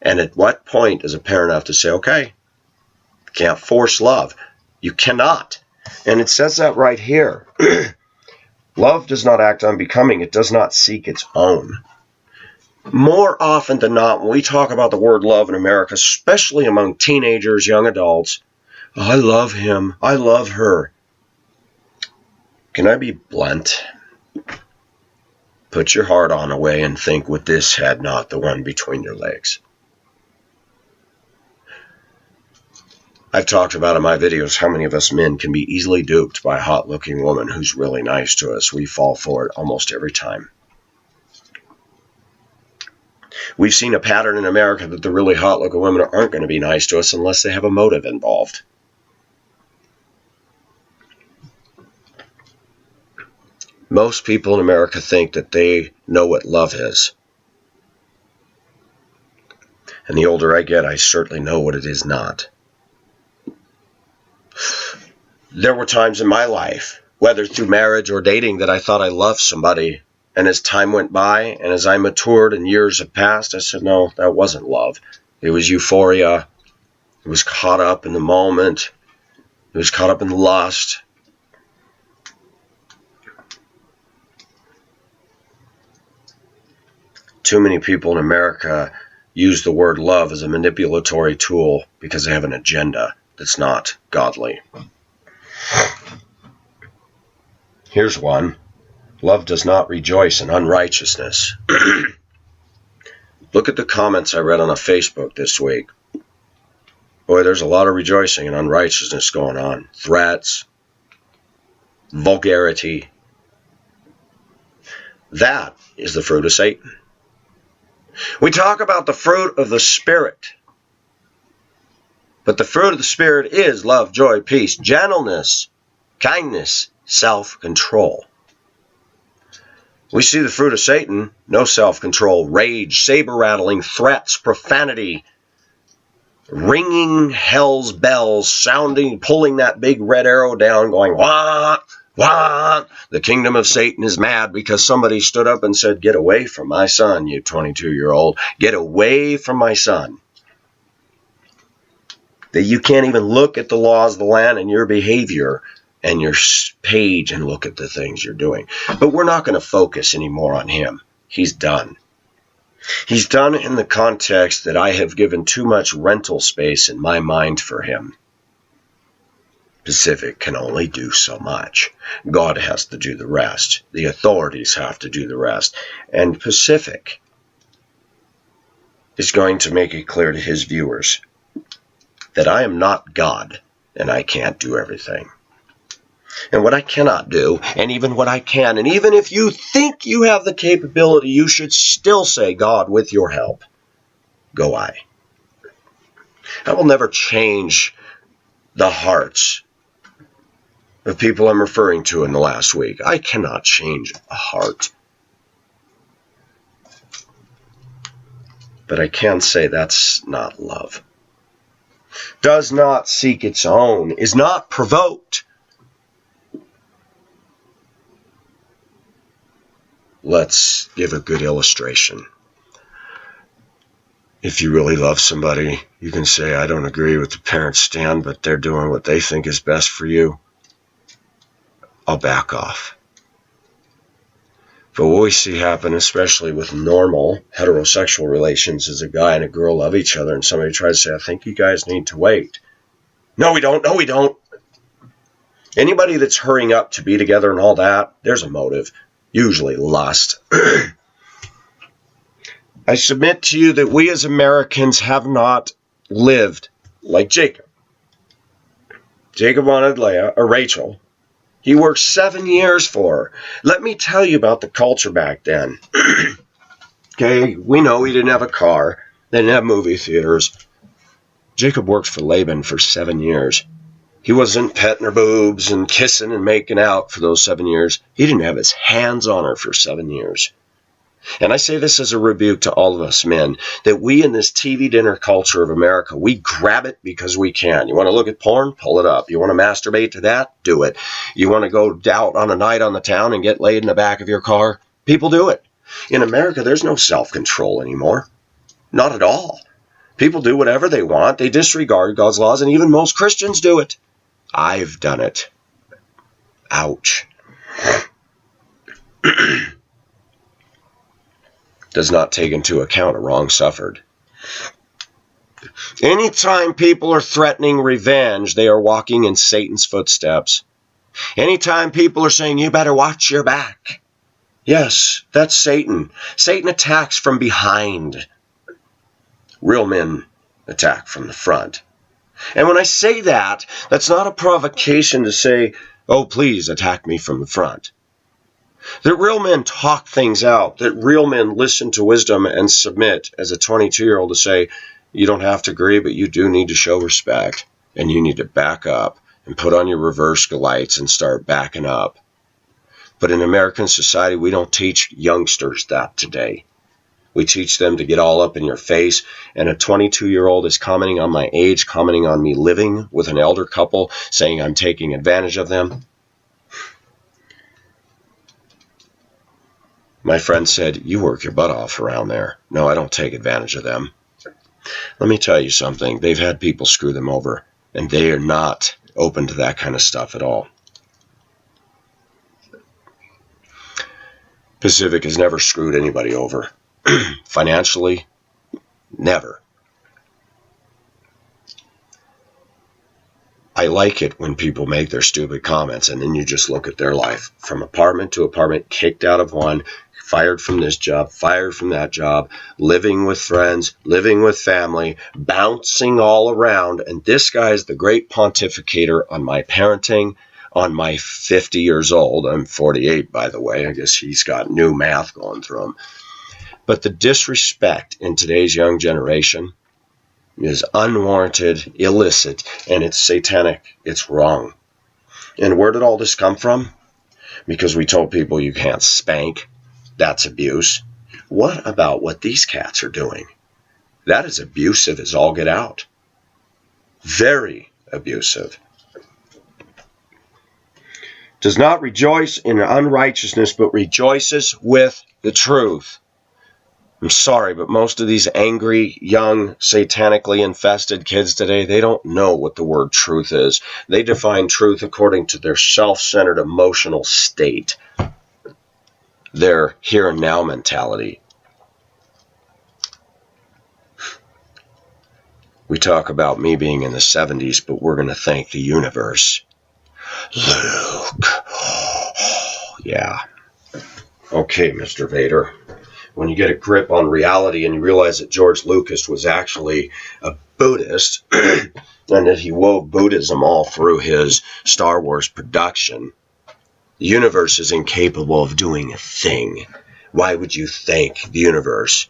And at what point does a parent have to say, okay, can't force love? You cannot. And it says that right here. Love does not act unbecoming. It does not seek its own. More often than not, when we talk about the word love in America, especially among teenagers, young adults, oh, I love him, I love her. Can I be blunt? Put your heart on away and think with this head, not the one between your legs. I've talked about in my videos how many of us men can be easily duped by a hot-looking woman who's really nice to us. We fall for it almost every time. We've seen a pattern in America that the really hot-looking women aren't going to be nice to us unless they have a motive involved. Most people in America think that they know what love is. And the older I get, I certainly know what it is not. There were times in my life, whether through marriage or dating, that I thought I loved somebody. And as time went by, and as I matured and years have passed, I said, no, that wasn't love. It was euphoria. It was caught up in the moment. It was caught up in lust. Too many people in America use the word love as a manipulatory tool because they have an agenda that's not godly. Here's one. Love does not rejoice in unrighteousness. Look at the comments I read on a Facebook this week. Boy, there's a lot of rejoicing in unrighteousness going on. Threats, vulgarity. That is the fruit of Satan. We talk about the fruit of the Spirit. But the fruit of the Spirit is love, joy, peace, gentleness, kindness, self-control. We see the fruit of Satan, no self-control, rage, saber-rattling, threats, profanity, ringing hell's bells, sounding, pulling that big red arrow down, going, wah, wah. The kingdom of Satan is mad because somebody stood up and said, get away from my son, you 22-year-old. Get away from my son. That you can't even look at the laws of the land and your behavior and your page and look at the things you're doing. But we're not going to focus anymore on him. He's done. He's done in the context that I have given too much rental space in my mind for him. Pacific can only do so much. God has to do the rest. The authorities have to do the rest. And Pacific is going to make it clear to his viewers that I am not God and I can't do everything. And what I cannot do, and even what I can, and even if you think you have the capability, you should still say, God, with your help, go I. I will never change the hearts of people I'm referring to in the last week. I cannot change a heart. But I can say that's not love. Does not seek its own, is not provoked. Let's give a good illustration. If you really love somebody, you can say, I don't agree with the parents' stand, but they're doing what they think is best for you. I'll back off. But what we see happen, especially with normal heterosexual relations, is a guy and a girl love each other, and somebody tries to say, I think you guys need to wait. No, we don't. No, we don't. Anybody that's hurrying up to be together and all that, there's a motive. Usually lust. I submit to you that we as Americans have not lived like Jacob. Jacob wanted Leah, or Rachel. He worked 7 years for her. Let me tell you about the culture back then. Okay, we know he didn't have a car. They didn't have movie theaters. Jacob worked for Laban for 7 years. He wasn't petting her boobs and kissing and making out for those 7 years. He didn't have his hands on her for 7 years. And I say this as a rebuke to all of us men, that we in this TV dinner culture of America, we grab it because we can. You want to look at porn? Pull it up. You want to masturbate to that? Do it. You want to go out on a night on the town and get laid in the back of your car? People do it. In America, there's no self-control anymore. Not at all. People do whatever they want. They disregard God's laws, and even most Christians do it. I've done it. Ouch. Does not take into account a wrong suffered. Anytime people are threatening revenge, they are walking in Satan's footsteps. Anytime people are saying, you better watch your back. Yes, that's Satan. Satan attacks from behind. Real men attack from the front. And when I say that, that's not a provocation to say, oh, please attack me from the front. That real men talk things out, that real men listen to wisdom and submit as a 22-year-old to say, you don't have to agree, but you do need to show respect, and you need to back up and put on your reverse lights and start backing up. But in American society, we don't teach youngsters that today. We teach them to get all up in your face, and a 22-year-old is commenting on my age, commenting on me living with an elder couple, saying I'm taking advantage of them. My friend said, you work your butt off around there. No, I don't take advantage of them. Let me tell you something. They've had people screw them over, and they are not open to that kind of stuff at all. Pacific has never screwed anybody over. Financially, never. I like it when people make their stupid comments and then you just look at their life from apartment to apartment, kicked out of one, fired from this job, fired from that job, living with friends, living with family, bouncing all around. And this guy is the great pontificator on my parenting, on my 50 years old. I'm 48, by the way. I guess he's got new math going through him. But the disrespect in today's young generation is unwarranted, illicit, and it's satanic. It's wrong. And where did all this come from? Because we told people you can't spank. That's abuse. What about what these cats are doing? That is abusive as all get out. Very abusive. Does not rejoice in unrighteousness, but rejoices with the truth. I'm sorry, but most of these angry, young, satanically infested kids today, they don't know what the word truth is. They define truth according to their self-centered emotional state, their here and now mentality. We talk about me being in the 70s, but we're going to thank the universe. Luke. Yeah. Okay, Mr. Vader. when you get a grip on reality and you realize that George Lucas was actually a Buddhist and that he wove Buddhism all through his Star Wars production, the universe is incapable of doing a thing. Why would you thank the universe?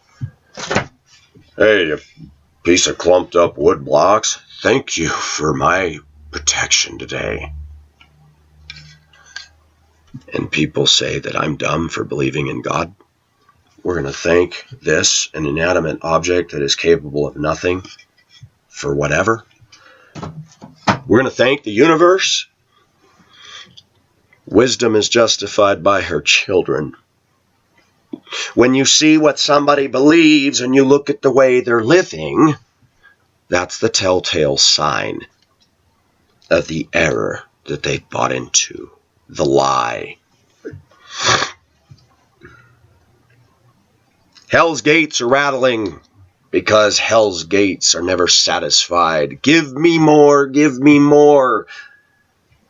Hey, you piece of clumped up wood blocks, thank you for my protection today. And people say that I'm dumb for believing in God. We're going to thank this, an inanimate object that is capable of nothing, for whatever. We're going to thank the universe. Wisdom is justified by her children. When you see what somebody believes and you look at the way they're living, that's the telltale sign of the error that they bought into, the lie. Hell's gates are rattling because hell's gates are never satisfied. Give me more, give me more.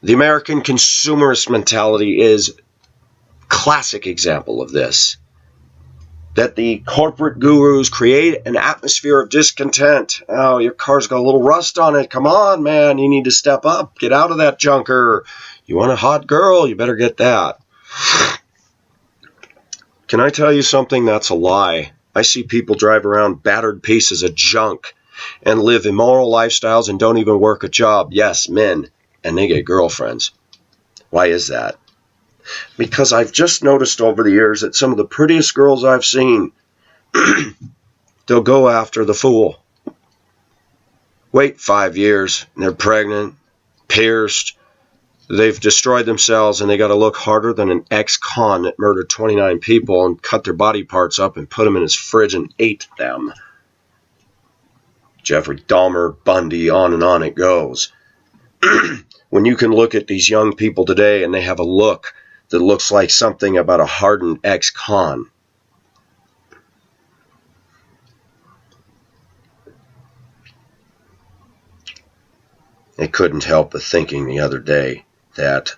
The American consumerist mentality is a classic example of this. That the corporate gurus create an atmosphere of discontent. Oh, your car's got a little rust on it. Come on, man, you need to step up. Get out of that junker. You want a hot girl? You better get that. Can I tell you something? That's a lie. I see people drive around battered pieces of junk and live immoral lifestyles and don't even work a job. Yes, men. And they get girlfriends. Why is that? Because I've just noticed over the years that some of the prettiest girls I've seen, they'll go after the fool. Wait 5 years, and they're pregnant, pierced, they've destroyed themselves, and they got to look harder than an ex-con that murdered 29 people and cut their body parts up and put them in his fridge and ate them. Jeffrey Dahmer, Bundy, on it goes. When you can look at these young people today and they have a look that looks like something about a hardened ex-con. I couldn't help but thinking the other day that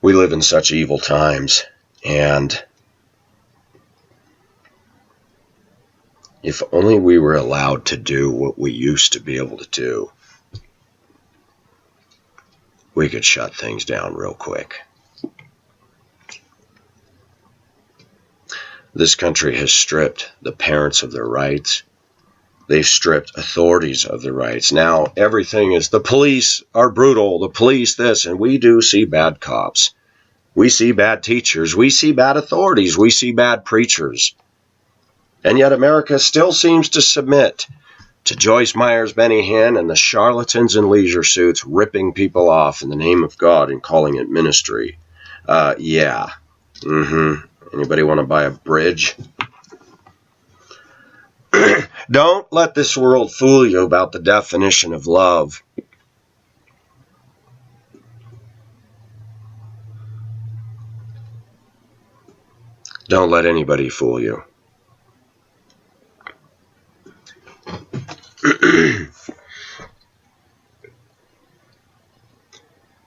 we live in such evil times, and if only we were allowed to do what we used to be able to do, we could shut things down real quick. This country has stripped the parents of their rights. They've stripped authorities of their rights. Now everything is, the police are brutal, the police this, and we do see bad cops. We see bad teachers. We see bad authorities. We see bad preachers. And yet America still seems to submit to Joyce Myers, Benny Hinn, and the charlatans in leisure suits ripping people off in the name of God and calling it ministry. Yeah. Anybody want to buy a bridge? Don't let this world fool you about the definition of love. Don't let anybody fool you.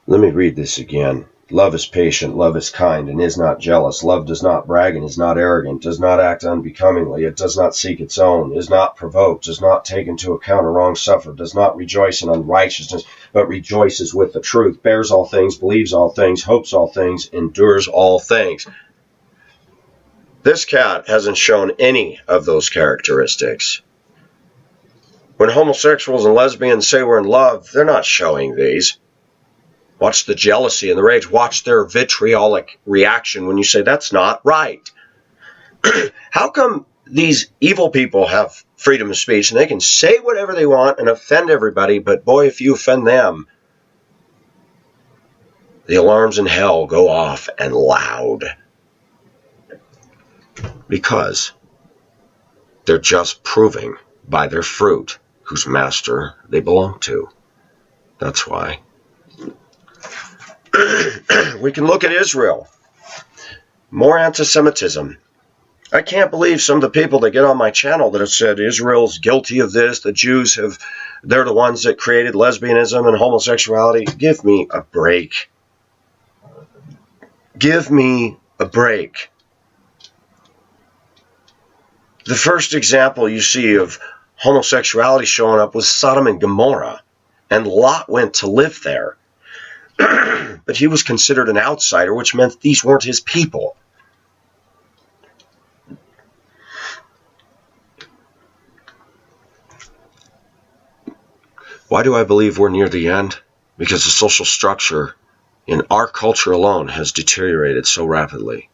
Let me read this again. Love is patient, love is kind, and is not jealous. Love does not brag and is not arrogant, does not act unbecomingly, it does not seek its own, is not provoked, does not take into account a wrong suffered, does not rejoice in unrighteousness, but rejoices with the truth, bears all things, believes all things, hopes all things, endures all things. This cat hasn't shown any of those characteristics. When homosexuals and lesbians say we're in love, they're not showing these. Watch the jealousy and the rage. Watch their vitriolic reaction when you say that's not right. How come these evil people have freedom of speech and they can say whatever they want and offend everybody, but boy, if you offend them, the alarms in hell go off and loud. Because they're just proving by their fruit whose master they belong to. That's why. We can look at Israel. More anti-Semitism. I can't believe some of the people that get on my channel that have said Israel's guilty of this, the Jews they're the ones that created lesbianism and homosexuality. Give me a break. Give me a break. The first example you see of homosexuality showing up was Sodom and Gomorrah, and Lot went to live there. But he was considered an outsider, which meant these weren't his people. Why do I believe we're near the end? Because the social structure in our culture alone has deteriorated so rapidly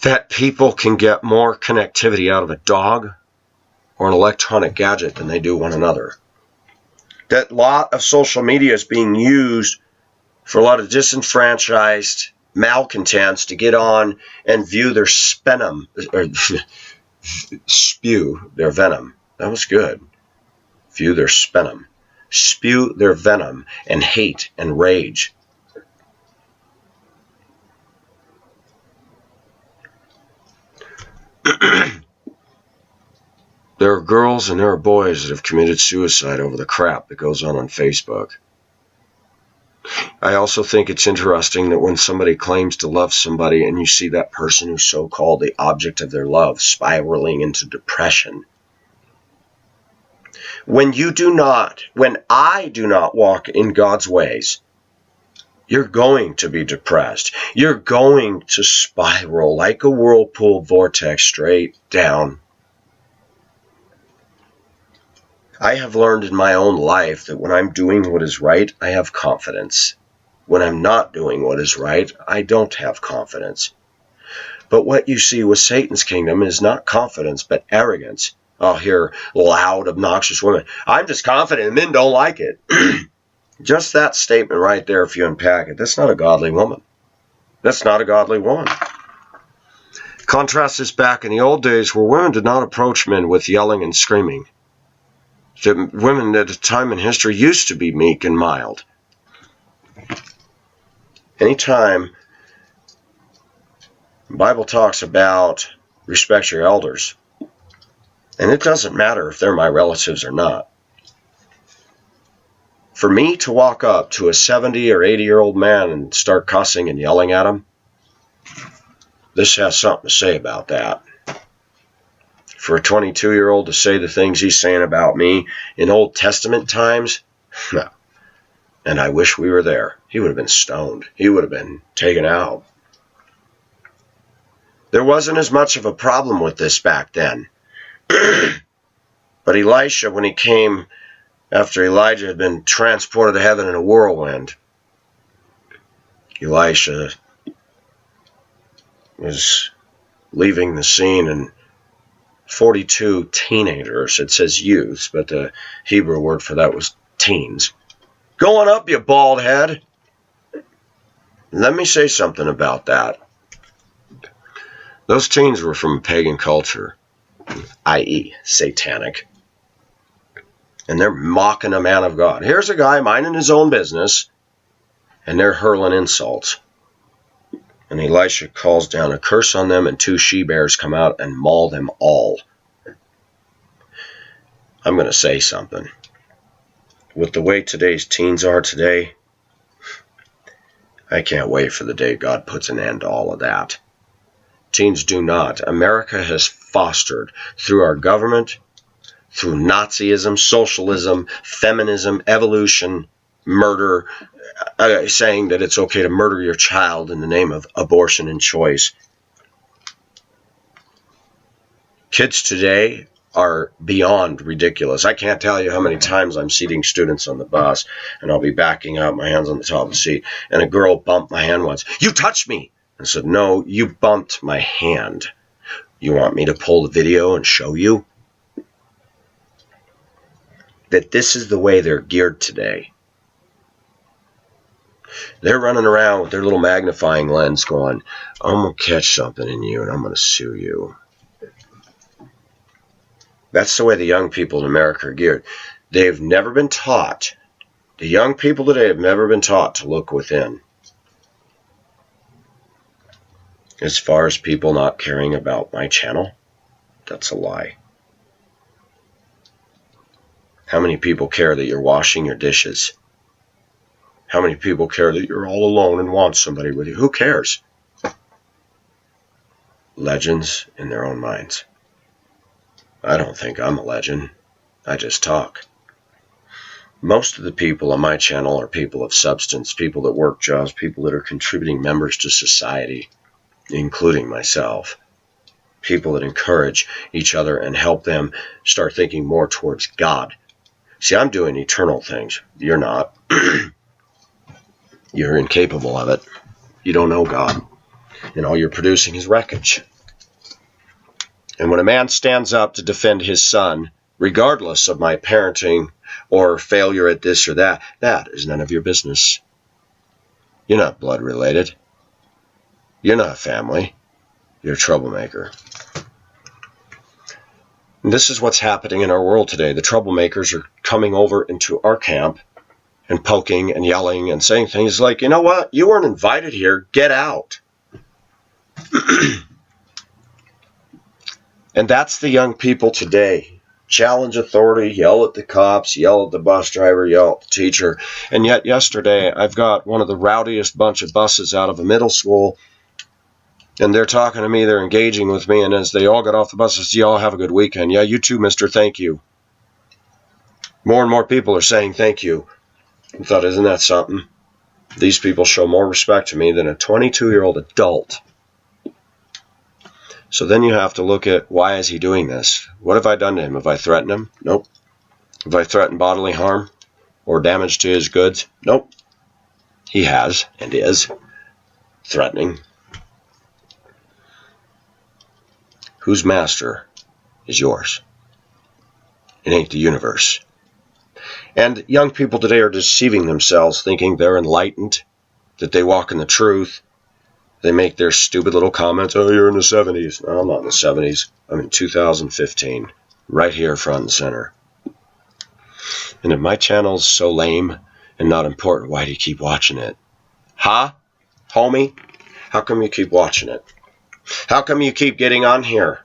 that people can get more connectivity out of a dog or an electronic gadget than they do one another. That lot of social media is being used for a lot of disenfranchised malcontents to get on and view their spew their venom. That was good. View their spenom. Spew their venom and hate and rage. There are girls and there are boys that have committed suicide over the crap that goes on Facebook. I also think it's interesting that when somebody claims to love somebody and you see that person who's so-called the object of their love spiraling into depression. When I do not walk in God's ways, you're going to be depressed. You're going to spiral like a whirlpool vortex straight down. I have learned in my own life that when I'm doing what is right, I have confidence. When I'm not doing what is right, I don't have confidence. But what you see with Satan's kingdom is not confidence, but arrogance. I'll hear loud, obnoxious women. I'm just confident and men don't like it. Just that statement right there, if you unpack it, that's not a godly woman. That's not a godly woman. Contrast this back in the old days where women did not approach men with yelling and screaming. Women at a time in history used to be meek and mild. Anytime the Bible talks about respect your elders, and it doesn't matter if they're my relatives or not. For me to walk up to a 70 or 80-year-old man and start cussing and yelling at him, this has something to say about that. For a 22-year-old to say the things he's saying about me in Old Testament times, no. And I wish we were there. He would have been stoned. He would have been taken out. There wasn't as much of a problem with this back then. But Elisha, when he came after Elijah had been transported to heaven in a whirlwind, Elisha was leaving the scene, and 42 teenagers, it says youths, but the Hebrew word for that was teens. Going up, you bald head. Let me say something about that. Those teens were from a pagan culture, i.e. satanic. And they're mocking a man of God. Here's a guy minding his own business, and they're hurling insults. And Elisha calls down a curse on them, and 2 she-bears come out and maul them all. I'm going to say something. With the way today's teens are today, I can't wait for the day God puts an end to all of that. Teens do not. America has fostered through our government, through Nazism, socialism, feminism, evolution, murder, saying that it's okay to murder your child in the name of abortion and choice. Kids today are beyond ridiculous. I can't tell you how many times I'm seating students on the bus, and I'll be backing up, my hands on the top of the seat, and a girl bumped my hand once. You touched me! I said, no, you bumped my hand. You want me to pull the video and show you? That this is the way they're geared today. They're running around with their little magnifying lens going, I'm going to catch something in you and I'm going to sue you. That's the way the young people in America are geared. They've never been taught, the young people today have never been taught to look within. As far as people not caring about my channel, that's a lie. How many people care that you're washing your dishes? How many people care that you're all alone and want somebody with you? Who cares? legends in their own minds. I don't think I'm a legend. I just talk. Most of the people on my channel are people of substance, people that work jobs, people that are contributing members to society, including myself. People that encourage each other and help them start thinking more towards God. See, I'm doing eternal things. You're not. You're incapable of it. You don't know God. And all you're producing is wreckage. And when a man stands up to defend his son, regardless of my parenting or failure at this or that, that is none of your business. You're not blood related. You're not family. You're a troublemaker. And this is what's happening in our world today. The troublemakers are coming over into our camp and poking and yelling and saying things like, you know what? You weren't invited here. Get out. And that's the young people today. Challenge authority, yell at the cops, yell at the bus driver, yell at the teacher. And yet yesterday, I've got one of the rowdiest bunch of buses out of a middle school, and they're talking to me, they're engaging with me, and as they all got off the bus, I said, y'all have a good weekend. Yeah, you too, mister, thank you. More and more people are saying thank you. I thought, isn't that something? These people show more respect to me than a 22-year-old adult. So then you have to look at, why is he doing this? What have I done to him? Have I threatened him? Nope. Have I threatened bodily harm or damage to his goods? Nope. He has and is threatening. Whose master is yours? It ain't the universe. And young people today are deceiving themselves, thinking they're enlightened, that they walk in the truth. They make their stupid little comments, oh, you're in the 70s. No, I'm not in the 70s. I'm in 2015, right here front and center. And if my channel's so lame and not important, why do you keep watching it? Huh? Homie? How come you keep watching it? How come you keep getting on here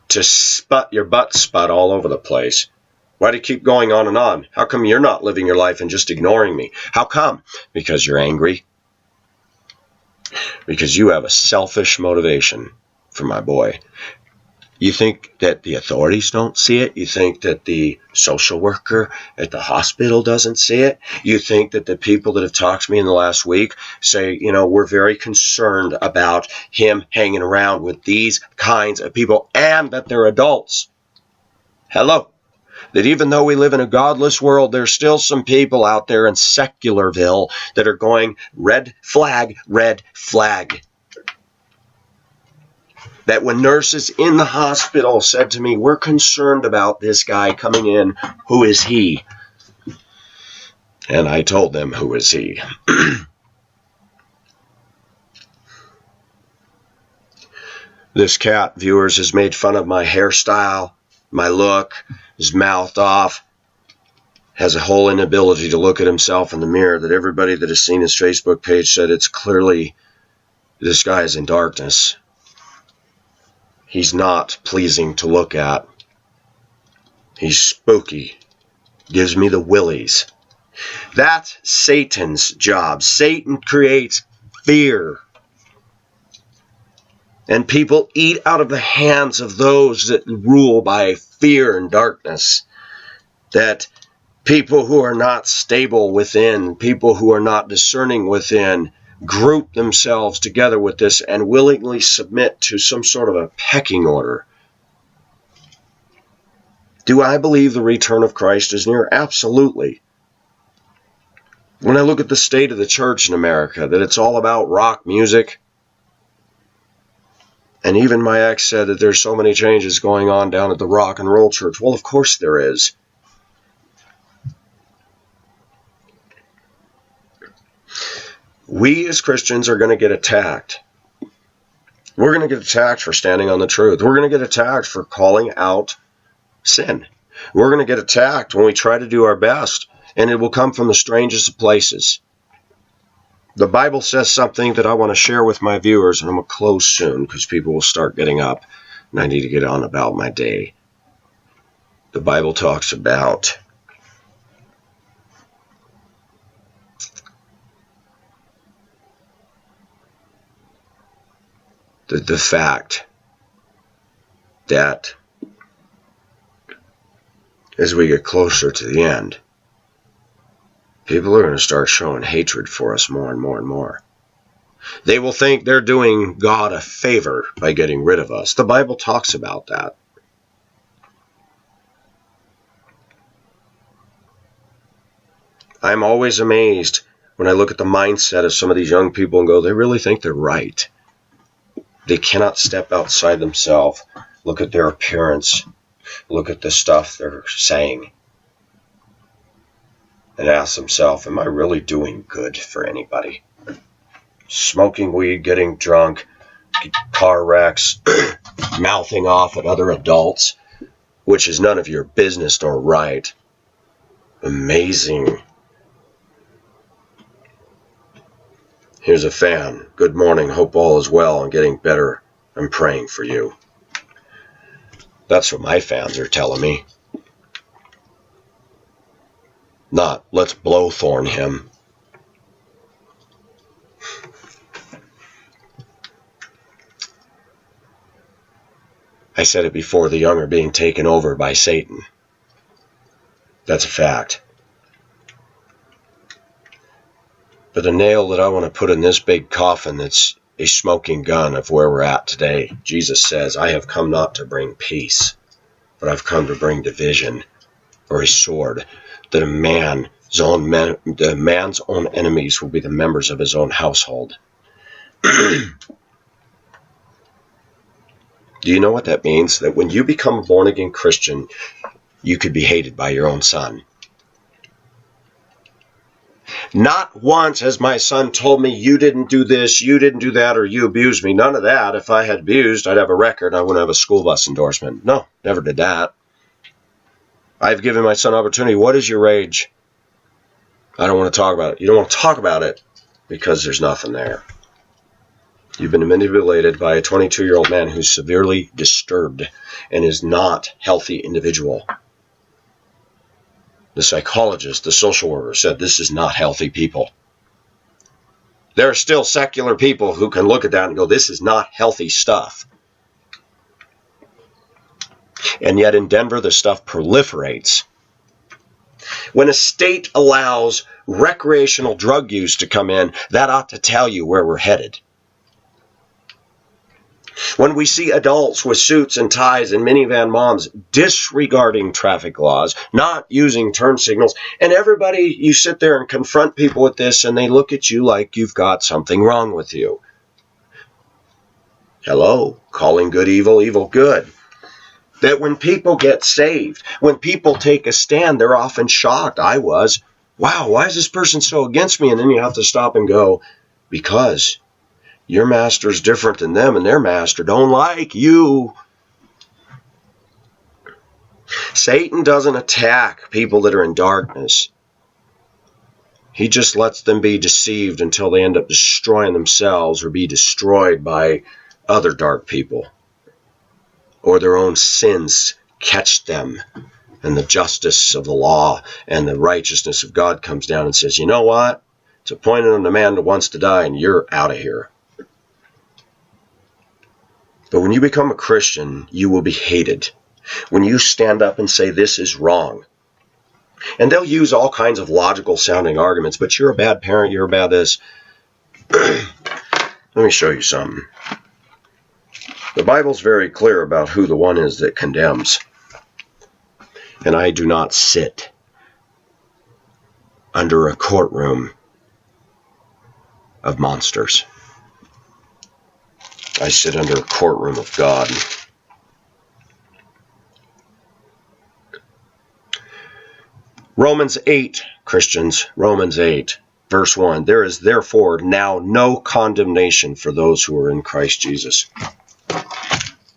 to sput your butt sput all over the place? Why do you keep going on and on? How come you're not living your life and just ignoring me? How come? Because you're angry. Because you have a selfish motivation for my boy. You think that the authorities don't see it? You think that the social worker at the hospital doesn't see it? You think that the people that have talked to me in the last week say, you know, we're very concerned about him hanging around with these kinds of people and that they're adults? Hello. That even though we live in a godless world, there's still some people out there in Secularville that are going, red flag, red flag. That when nurses in the hospital said to me, we're concerned about this guy coming in, who is he? And I told them, who is he? This cat, viewers, has made fun of my hairstyle, my look, his mouth off, has a whole inability to look at himself in the mirror, that everybody that has seen his Facebook page said it's clearly this guy is in darkness. He's not pleasing to look at. He's spooky. Gives me the willies. That's Satan's job. Satan creates fear. And people eat out of the hands of those that rule by fear and darkness. That people who are not stable within, people who are not discerning within, group themselves together with this and willingly submit to some sort of a pecking order. Do I believe the return of Christ is near? Absolutely. When I look at the state of the church in America, that it's all about rock music, and even my ex said that there's so many changes going on down at the rock and roll church. Well, of course there is. We as Christians are going to get attacked. We're going to get attacked for standing on the truth. We're going to get attacked for calling out sin. We're going to get attacked when we try to do our best, and it will come from the strangest of places. The Bible says something that I want to share with my viewers, and I'm going to close soon because people will start getting up, and I need to get on about my day. The Bible talks about the fact that as we get closer to the end, people are going to start showing hatred for us more and more and more. They will think they're doing God a favor by getting rid of us. The Bible talks about that. I'm always amazed when I look at the mindset of some of these young people and go, they really think they're right. They cannot step outside themselves, look at their appearance, look at the stuff they're saying, and ask themselves, am I really doing good for anybody? Smoking weed, getting drunk, car wrecks, mouthing off at other adults, which is none of your business nor right. Amazing. Here's a fan. Good morning. Hope all is well and getting better. I'm praying for you. That's what my fans are telling me. Not, let's blowthorn him. I said it before, the young are being taken over by Satan. That's a fact. But the nail that I want to put in this big coffin that's a smoking gun of where we're at today, Jesus says, I have come not to bring peace, but I've come to bring division, or a sword, that the man's own enemies will be the members of his own household. Do you know what that means? That when you become a born-again Christian, you could be hated by your own son. Not once has my son told me, you didn't do this, you didn't do that, or you abused me. None of that. If I had abused, I'd have a record. I wouldn't have a school bus endorsement. No, never did that. I've given my son opportunity. What is your age? I don't want to talk about it. You don't want to talk about it because there's nothing there. You've been manipulated by a 22-year-old man who's severely disturbed and is not a healthy individual. The psychologist, the social worker said this is not healthy people. There are still secular people who can look at that and go, this is not healthy stuff. And yet in Denver, the stuff proliferates. When a state allows recreational drug use to come in, that ought to tell you where we're headed. When we see adults with suits and ties and minivan moms disregarding traffic laws, not using turn signals, and everybody, you sit there and confront people with this and they look at you like you've got something wrong with you. Hello, calling good evil, evil good. That when people get saved, when people take a stand, they're often shocked. I was. Wow, why is this person so against me? And then you have to stop and go, because your master's different than them, and their master don't like you. Satan doesn't attack people that are in darkness. He just lets them be deceived until they end up destroying themselves or be destroyed by other dark people. Or their own sins catch them, and the justice of the law and the righteousness of God comes down and says, you know what? It's appointed on the man that wants to die, and you're out of here. But when you become a Christian, you will be hated. When you stand up and say, this is wrong. And they'll use all kinds of logical sounding arguments, but you're a bad parent, you're a bad this. Let me show you something. The Bible's very clear about who the one is that condemns. And I do not sit under a courtroom of monsters. I sit under a courtroom of God. Romans 8, Christians, Romans 8, verse 1. There is therefore now no condemnation for those who are in Christ Jesus.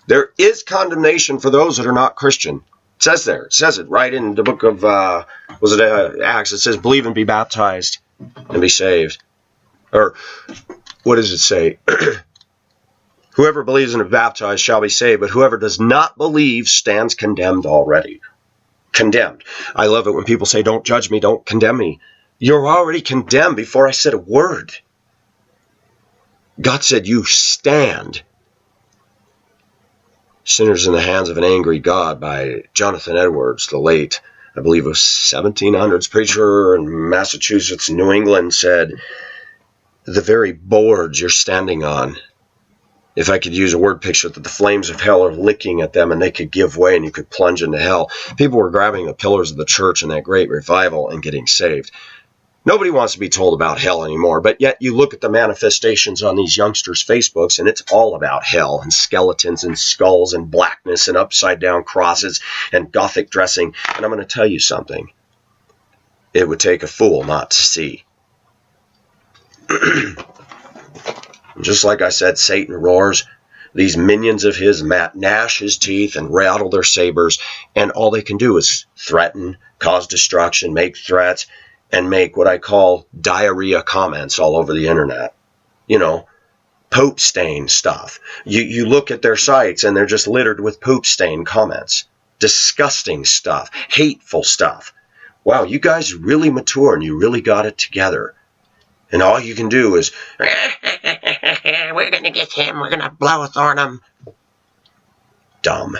There is condemnation for those that are not Christian. It says there. It says it right in the book of Acts. It says, believe and be baptized and be saved. Or what does it say? Whoever believes and is baptized shall be saved, but whoever does not believe stands condemned already. Condemned. I love it when people say, don't judge me, don't condemn me. You're already condemned before I said a word. God said, you stand Sinners in the Hands of an Angry God by Jonathan Edwards, the late, I believe it was 1700s preacher in Massachusetts, New England, said, the very boards you're standing on, if I could use a word picture, that the flames of hell are licking at them and they could give way and you could plunge into hell. People were grabbing the pillars of the church in that great revival and getting saved. Nobody wants to be told about hell anymore, but yet you look at the manifestations on these youngsters' Facebooks and it's all about hell and skeletons and skulls and blackness and upside down crosses and gothic dressing. And I'm going to tell you something. It would take a fool not to see. Just like I said, Satan roars. These minions of his gnash his teeth and rattle their sabers, and all they can do is threaten, cause destruction, make threats, and make what I call diarrhea comments all over the internet. You know, poop stain stuff. You look at their sites and they're just littered with poop stain comments. Disgusting stuff. Hateful stuff. Wow, you guys are really mature and you really got it together. And all you can do is, we're going to get him, we're going to blowthorn him. Dumb.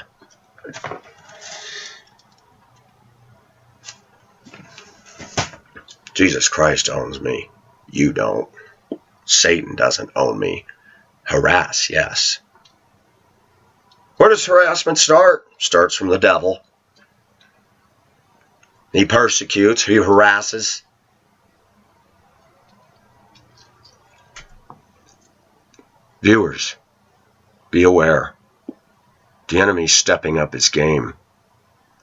Jesus Christ owns me. You don't. Satan doesn't own me. Harass, yes. Where does harassment start? Starts from the devil. He persecutes, he harasses. Viewers, be aware. The enemy's stepping up his game.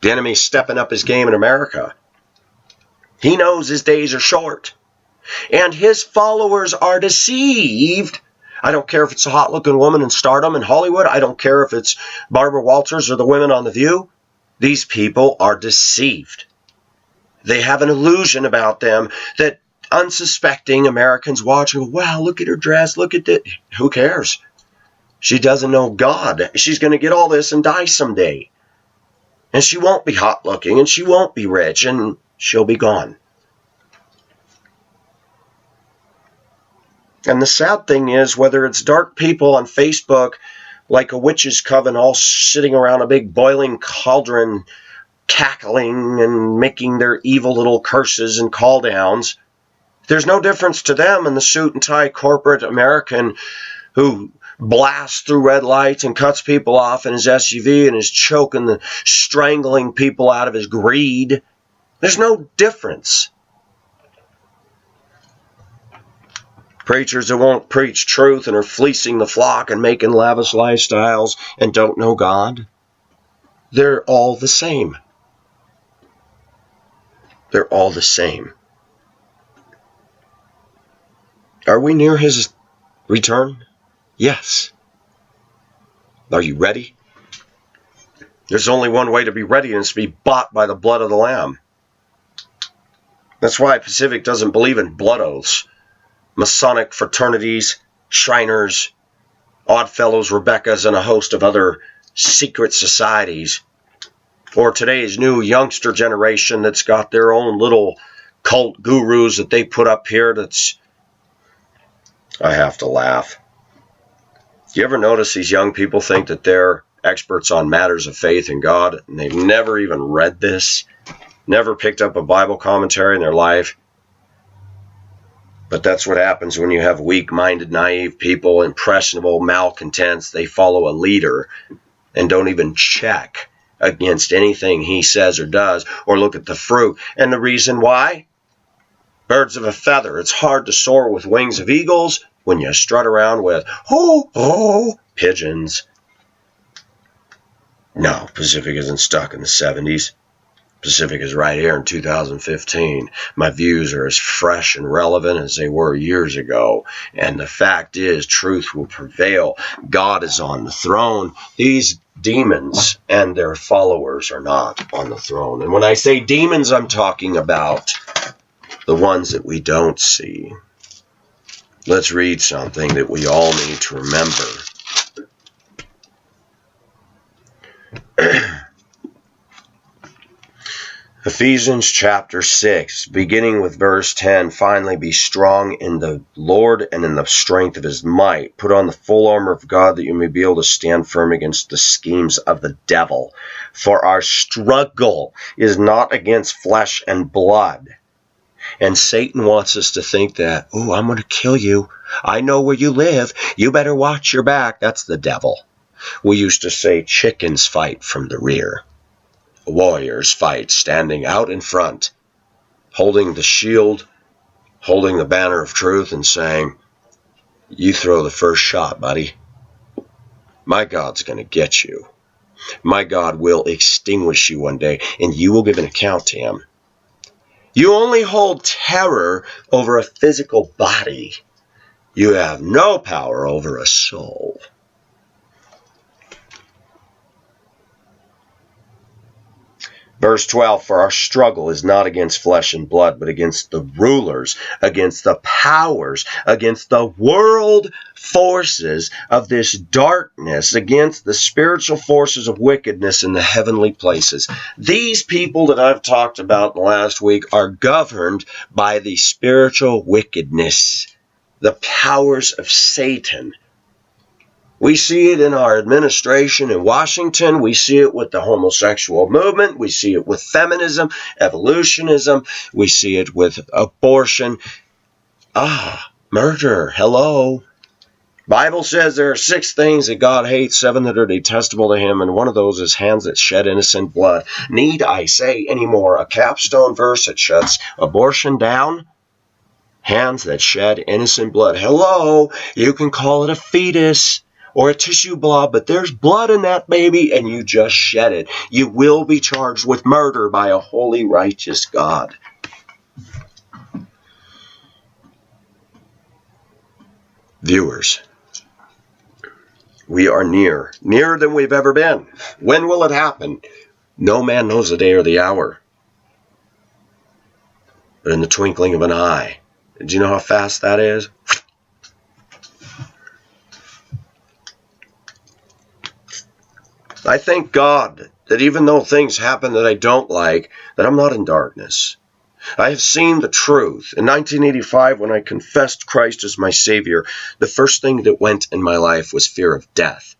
The enemy's stepping up his game in America. He knows his days are short. And his followers are deceived. I don't care if it's a hot-looking woman in stardom in Hollywood. I don't care if it's Barbara Walters or the women on The View. These people are deceived. They have an illusion about them that unsuspecting Americans watch and go, wow, look at her dress, look at it. Who cares? She doesn't know God. She's going to get all this and die someday. And she won't be hot-looking, and she won't be rich, and she'll be gone. And the sad thing is, whether it's dark people on Facebook, like a witch's coven, all sitting around a big boiling cauldron, cackling and making their evil little curses and call-downs, there's no difference to them and the suit and tie corporate American who blasts through red lights and cuts people off in his SUV and is choking, strangling people out of his greed. There's no difference. Preachers that won't preach truth and are fleecing the flock and making lavish lifestyles and don't know God. They're all the same. They're all the same. Are we near his return? Yes. Are you ready? There's only one way to be ready, and it's to be bought by the blood of the Lamb. That's why Pacific doesn't believe in blood oaths. Masonic fraternities, Shriners, Oddfellows, Rebeccas, and a host of other secret societies. Or today's new youngster generation that's got their own little cult gurus that they put up here that's... I have to laugh. Do you ever notice these young people think that they're experts on matters of faith and God, and they've never even read this, never picked up a Bible commentary in their life? But that's what happens when you have weak-minded, naive people, impressionable malcontents. They follow a leader and don't even check against anything he says or does or look at the fruit. And the reason why? Birds of a feather. It's hard to soar with wings of eagles when you strut around with, pigeons. No, Pacific isn't stuck in the 70s. Pacific is right here in 2015. My views are as fresh and relevant as they were years ago. And the fact is, truth will prevail. God is on the throne. These demons and their followers are not on the throne. And when I say demons, I'm talking about the ones that we don't see. Let's read something that we all need to remember. Ephesians chapter 6, beginning with verse 10, finally be strong in the Lord and in the strength of his might. Put on the full armor of God that you may be able to stand firm against the schemes of the devil. For our struggle is not against flesh and blood. And Satan wants us to think that, oh, I'm going to kill you. I know where you live. You better watch your back. That's the devil. We used to say chickens fight from the rear. Warriors fight standing out in front, holding the shield, holding the banner of truth, and saying, you throw the first shot, buddy. My God's going to get you. My God will extinguish you one day, and you will give an account to him. You only hold terror over a physical body. You have no power over a soul. Verse 12, for our struggle is not against flesh and blood, but against the rulers, against the powers, against the world forces of this darkness, against the spiritual forces of wickedness in the heavenly places. These people that I've talked about last week are governed by the spiritual wickedness, the powers of Satan. We see it in our administration in Washington. We see it with the homosexual movement. We see it with feminism, evolutionism. We see it with abortion. Murder. Hello. Bible says there are 6 things that God hates, 7 that are detestable to him, and one of those is hands that shed innocent blood. Need I say any more? A capstone verse that shuts abortion down? Hands that shed innocent blood. Hello. You can call it a fetus or a tissue blob, but there's blood in that baby, and you just shed it. You will be charged with murder by a holy, righteous God. Viewers, we are nearer than we've ever been. When will it happen? No man knows the day or the hour, but in the twinkling of an eye. Do you know how fast that is? I thank God that even though things happen that I don't like, that I'm not in darkness. I have seen the truth. In 1985, when I confessed Christ as my Savior, the first thing that went in my life was fear of death.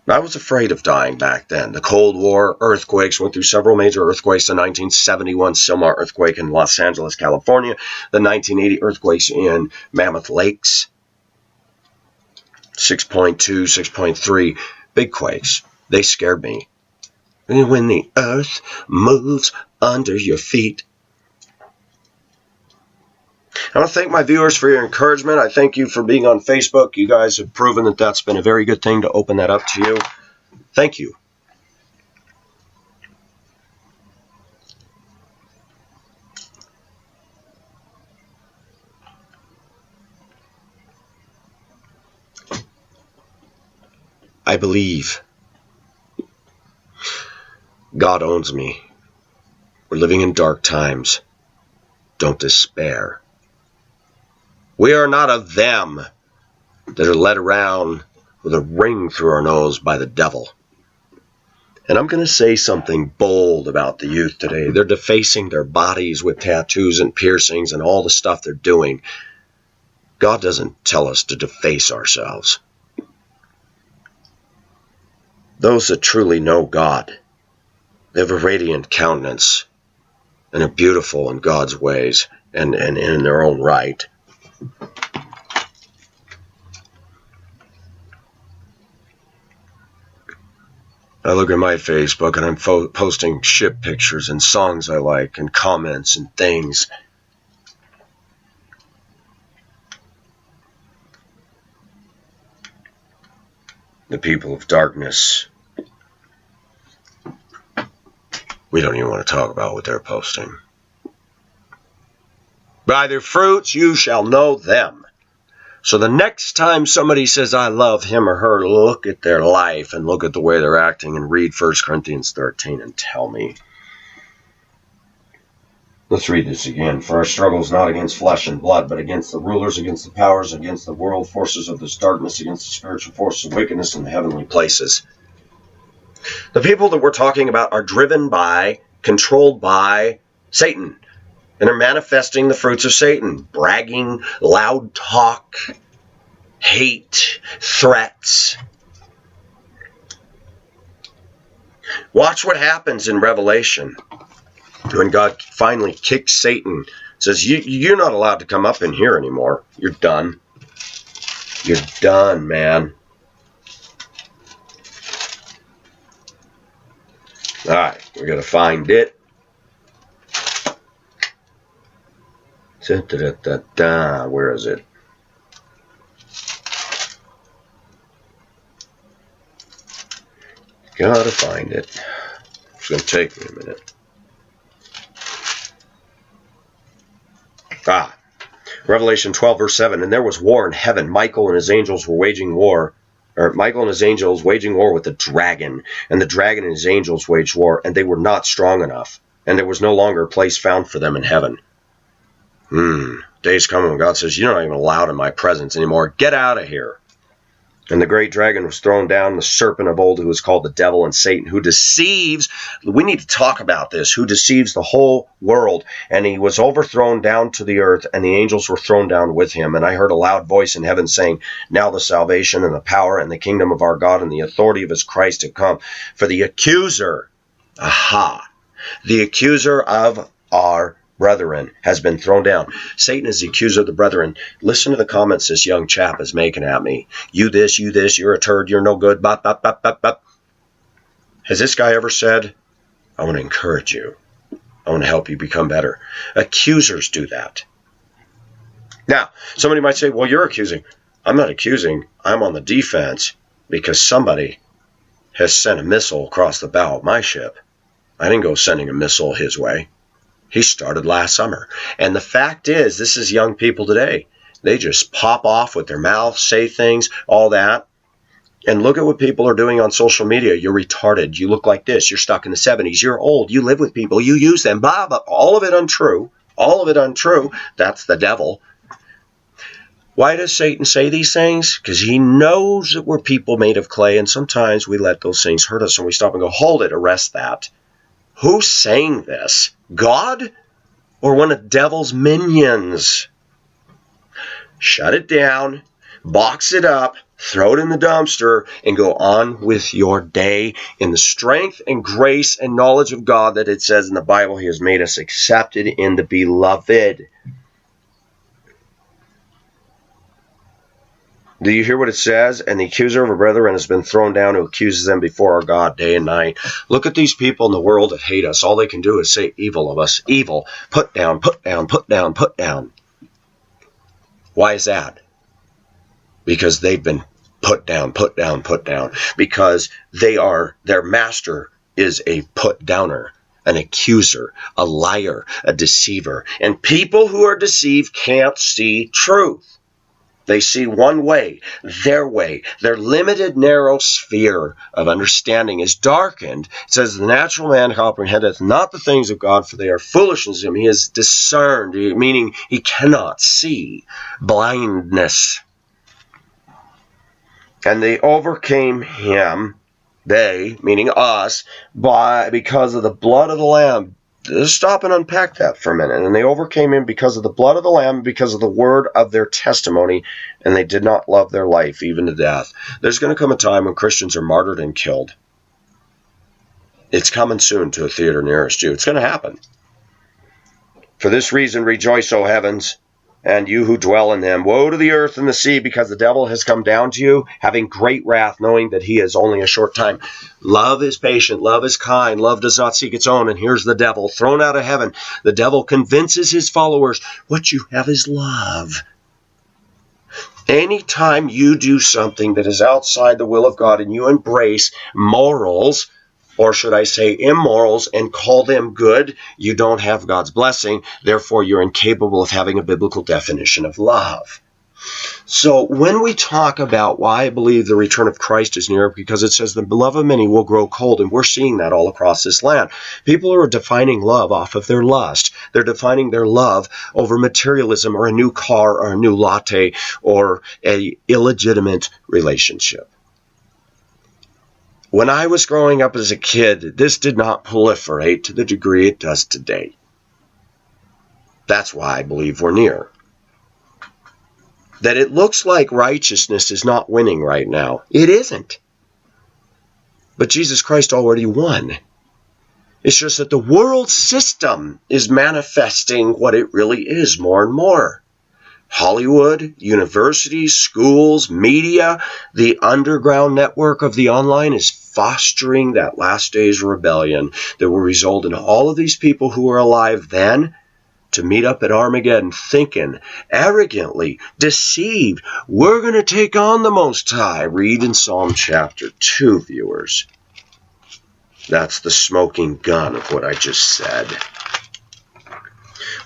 I was afraid of dying back then. The Cold War, earthquakes, went through several major earthquakes. The 1971 Sylmar earthquake in Los Angeles, California. The 1980 earthquakes in Mammoth Lakes. 6.2, 6.3. Big quakes. They scared me. And when the earth moves under your feet. I want to thank my viewers for your encouragement. I thank you for being on Facebook. You guys have proven that that's been a very good thing to open that up to you. Thank you. I believe God owns me. We're living in dark times. Don't despair. We are not of them that are led around with a ring through our nose by the devil. And I'm going to say something bold about the youth today. They're defacing their bodies with tattoos and piercings and all the stuff they're doing. God doesn't tell us to deface ourselves. Those that truly know God, they have a radiant countenance and are beautiful in God's ways and in their own right. I look at my Facebook and I'm posting ship pictures and songs I like and comments and things. The people of darkness, we don't even want to talk about what they're posting. By their fruits you shall know them. So the next time somebody says, I love him or her, look at their life and look at the way they're acting and read 1 Corinthians 13 and tell me. Let's read this again. For our struggle is not against flesh and blood, but against the rulers, against the powers, against the world forces of this darkness, against the spiritual forces of wickedness in the heavenly places. The people that we're talking about are driven by, controlled by Satan. And they're manifesting the fruits of Satan. Bragging, loud talk, hate, threats. Watch what happens in Revelation when God finally kicks Satan. Says, you're not allowed to come up in here anymore. You're done. You're done, man. All right, we're going to find it. Where is it? Gotta find it. It's going to take me a minute. Revelation 12, verse 7. And there was war in heaven. Michael and his angels were waging war. Or Michael and his angels waging war with the dragon. And the dragon and his angels waged war. And they were not strong enough. And there was no longer a place found for them in heaven. Days coming when God says, you're not even allowed in my presence anymore. Get out of here. And the great dragon was thrown down, the serpent of old, who is called the devil and Satan, who deceives, we need to talk about this, who deceives the whole world. And he was overthrown down to the earth, and the angels were thrown down with him. And I heard a loud voice in heaven saying, now the salvation and the power and the kingdom of our God and the authority of his Christ have come. For the accuser, the accuser of our brethren has been thrown down. Satan is the accuser of the brethren. Listen to the comments this young chap is making at me. You this, you're a turd, you're no good, bop, bop, bop, bop, bop. Has this guy ever said, I want to encourage you. I want to help you become better? Accusers do that. Now, somebody might say, well, you're accusing. I'm not accusing. I'm on the defense because somebody has sent a missile across the bow of my ship. I didn't go sending a missile his way. He started last summer. And the fact is, this is young people today. They just pop off with their mouth, say things, all that. And look at what people are doing on social media. You're retarded. You look like this. You're stuck in the 70s. You're old. You live with people. You use them. Blah, blah. All of it untrue. All of it untrue. That's the devil. Why does Satan say these things? Because he knows that we're people made of clay. And sometimes we let those things hurt us and we stop and go, hold it, arrest that. Who's saying this? God or one of the devil's minions? Shut it down, box it up, throw it in the dumpster, and go on with your day in the strength and grace and knowledge of God that it says in the Bible he has made us accepted in the beloved. Do you hear what it says? And the accuser of our brethren has been thrown down, who accuses them before our God day and night. Look at these people in the world that hate us. All they can do is say evil of us. Evil. Put down, put down, put down, put down. Why is that? Because they've been put down, put down, put down. Because their master is a put downer, an accuser, a liar, a deceiver. And people who are deceived can't see truth. They see one way, their way. Their limited, narrow sphere of understanding is darkened. It says, the natural man comprehendeth not the things of God, for they are foolishness to him. He is discerned, meaning he cannot see. Blindness. And they overcame him, they, meaning us, because of the blood of the Lamb. Just stop and unpack that for a minute. And they overcame him because of the blood of the Lamb, because of the word of their testimony, and they did not love their life, even to death. There's going to come a time when Christians are martyred and killed. It's coming soon to a theater nearest you. It's going to happen. For this reason, rejoice, O heavens, and you who dwell in them. Woe to the earth and the sea, because the devil has come down to you, having great wrath, knowing that he is only a short time. Love is patient, love is kind, love does not seek its own. And here's the devil, thrown out of heaven. The devil convinces his followers, what you have is love. Anytime you do something that is outside the will of God and you embrace morals, or should I say immorals, and call them good, you don't have God's blessing. Therefore, you're incapable of having a biblical definition of love. So when we talk about why I believe the return of Christ is near, because it says the love of many will grow cold, and we're seeing that all across this land. People are defining love off of their lust. They're defining their love over materialism or a new car or a new latte or a illegitimate relationship. When I was growing up as a kid, this did not proliferate to the degree it does today. That's why I believe we're near. That it looks like righteousness is not winning right now. It isn't. But Jesus Christ already won. It's just that the world system is manifesting what it really is more and more. Hollywood, universities, schools, media, the underground network of the online is fostering that last days rebellion that will result in all of these people who were alive then to meet up at Armageddon thinking, arrogantly, deceived, we're going to take on the Most High. Read in Psalm chapter 2, viewers. That's the smoking gun of what I just said.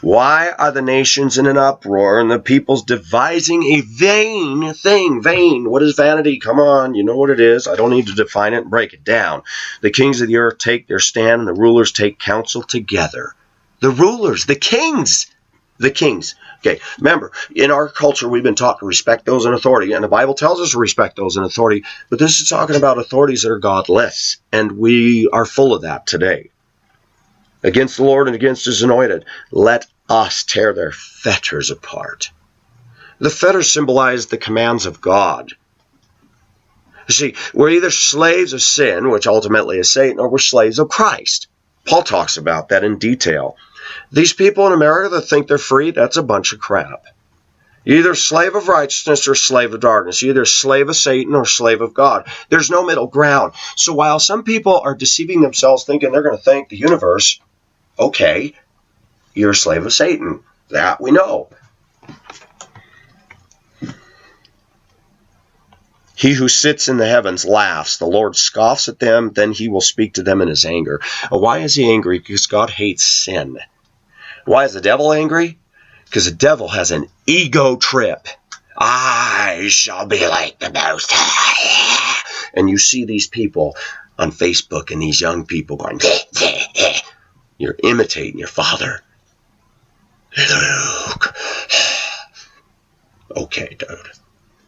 Why are the nations in an uproar and the peoples devising a vain thing? Vain. What is vanity? Come on, you know what it is. I don't need to define it and break it down. The kings of the earth take their stand and the rulers take counsel together. The rulers, the kings. The kings. Okay, remember, in our culture, we've been taught to respect those in authority, and the Bible tells us to respect those in authority, but this is talking about authorities that are godless, and we are full of that today. Against the Lord and against his anointed, let us tear their fetters apart. The fetters symbolize the commands of God. You see, we're either slaves of sin, which ultimately is Satan, or we're slaves of Christ. Paul talks about that in detail. These people in America that think they're free, that's a bunch of crap. You're either slave of righteousness or slave of darkness. You're either slave of Satan or slave of God. There's no middle ground. So while some people are deceiving themselves thinking they're going to thank the universe, okay, you're a slave of Satan. That we know. He who sits in the heavens laughs. The Lord scoffs at them. Then he will speak to them in his anger. Why is he angry? Because God hates sin. Why is the devil angry? Because the devil has an ego trip. I shall be like the Most High. And you see these people on Facebook and these young people going, you're imitating your father. Luke. Okay, dude.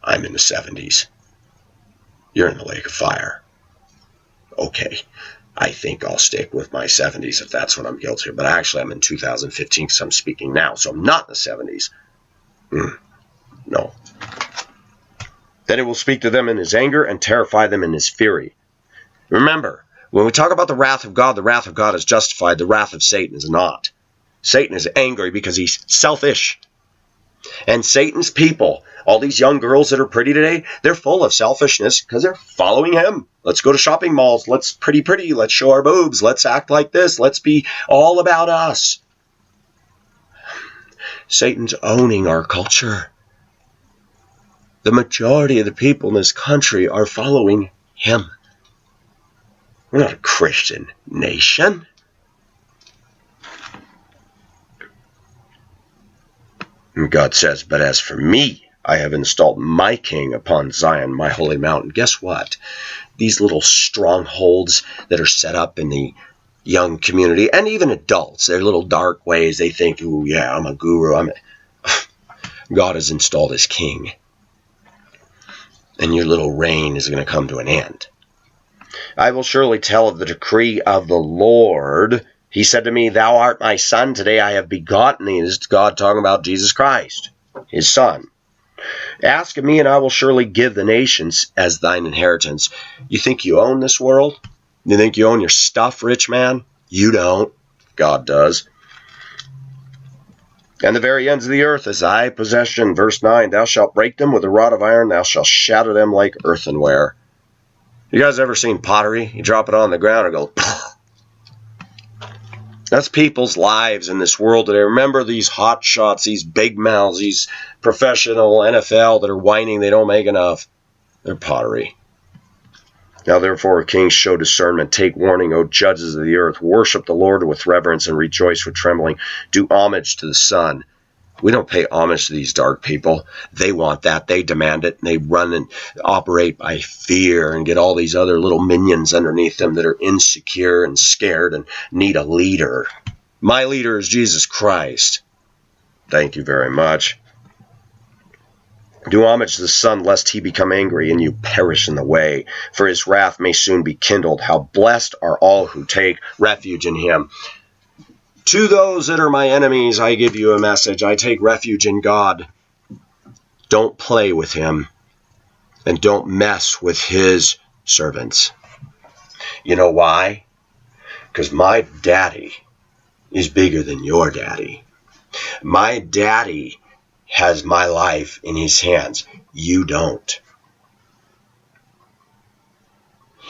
I'm in the 70s. You're in the lake of fire. Okay. I think I'll stick with my 70s if that's what I'm guilty of. But actually, I'm in 2015 because I'm speaking now. So I'm not in the 70s. No. Then it will speak to them in his anger and terrify them in his fury. Remember, when we talk about the wrath of God is justified. The wrath of Satan is not. Satan is angry because he's selfish. And Satan's people, all these young girls that are pretty today, they're full of selfishness because they're following him. Let's go to shopping malls. Let's pretty. Let's show our boobs. Let's act like this. Let's be all about us. Satan's owning our culture. The majority of the people in this country are following him. We're not a Christian nation. And God says, but as for me, I have installed my king upon Zion, my holy mountain. Guess what? These little strongholds that are set up in the young community, and even adults, they're little dark ways. They think, oh yeah, I'm a guru. God has installed his king. And your little reign is going to come to an end. I will surely tell of the decree of the Lord. He said to me, thou art my son, today I have begotten thee. This is God talking about Jesus Christ, his son. Ask of me, and I will surely give the nations as thine inheritance. You think you own this world? You think you own your stuff, rich man? You don't. God does. And the very ends of the earth is thy possession. Verse 9, thou shalt break them with a rod of iron, thou shalt shatter them like earthenware. You guys ever seen pottery? You drop it on the ground and it goes... That's people's lives in this world today. Remember these hot shots, these big mouths, these professional NFL that are whining they don't make enough. They're pottery. Now therefore, kings, show discernment. Take warning, O judges of the earth. Worship the Lord with reverence and rejoice with trembling. Do homage to the Son. We don't pay homage to these dark people. They want that. They demand it. And they run and operate by fear and get all these other little minions underneath them that are insecure and scared and need a leader. My leader is Jesus Christ. Thank you very much. Do homage to the Son, lest he become angry and you perish in the way, for his wrath may soon be kindled. How blessed are all who take refuge in him. To those that are my enemies, I give you a message. I take refuge in God. Don't play with him, and don't mess with his servants. You know why? Because my daddy is bigger than your daddy. My daddy has my life in his hands. You don't.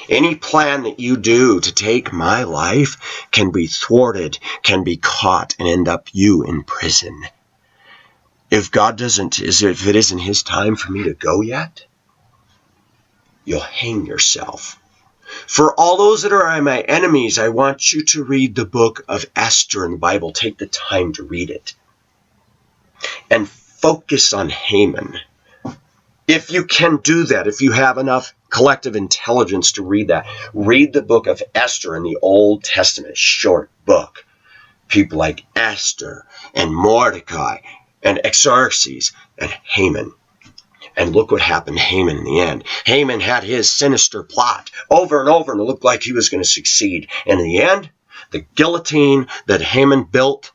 Any plan that you do to take my life can be thwarted, can be caught, and end up you in prison. If if it isn't his time for me to go yet, you'll hang yourself. For all those that are my enemies, I want you to read the book of Esther in the Bible. Take the time to read it. And focus on Haman. If you can do that, if you have enough collective intelligence to read that, read the book of Esther in the Old Testament, short book. People like Esther and Mordecai and Xerxes and Haman. And look what happened to Haman in the end. Haman had his sinister plot over and over, and it looked like he was going to succeed. And in the end, the guillotine that Haman built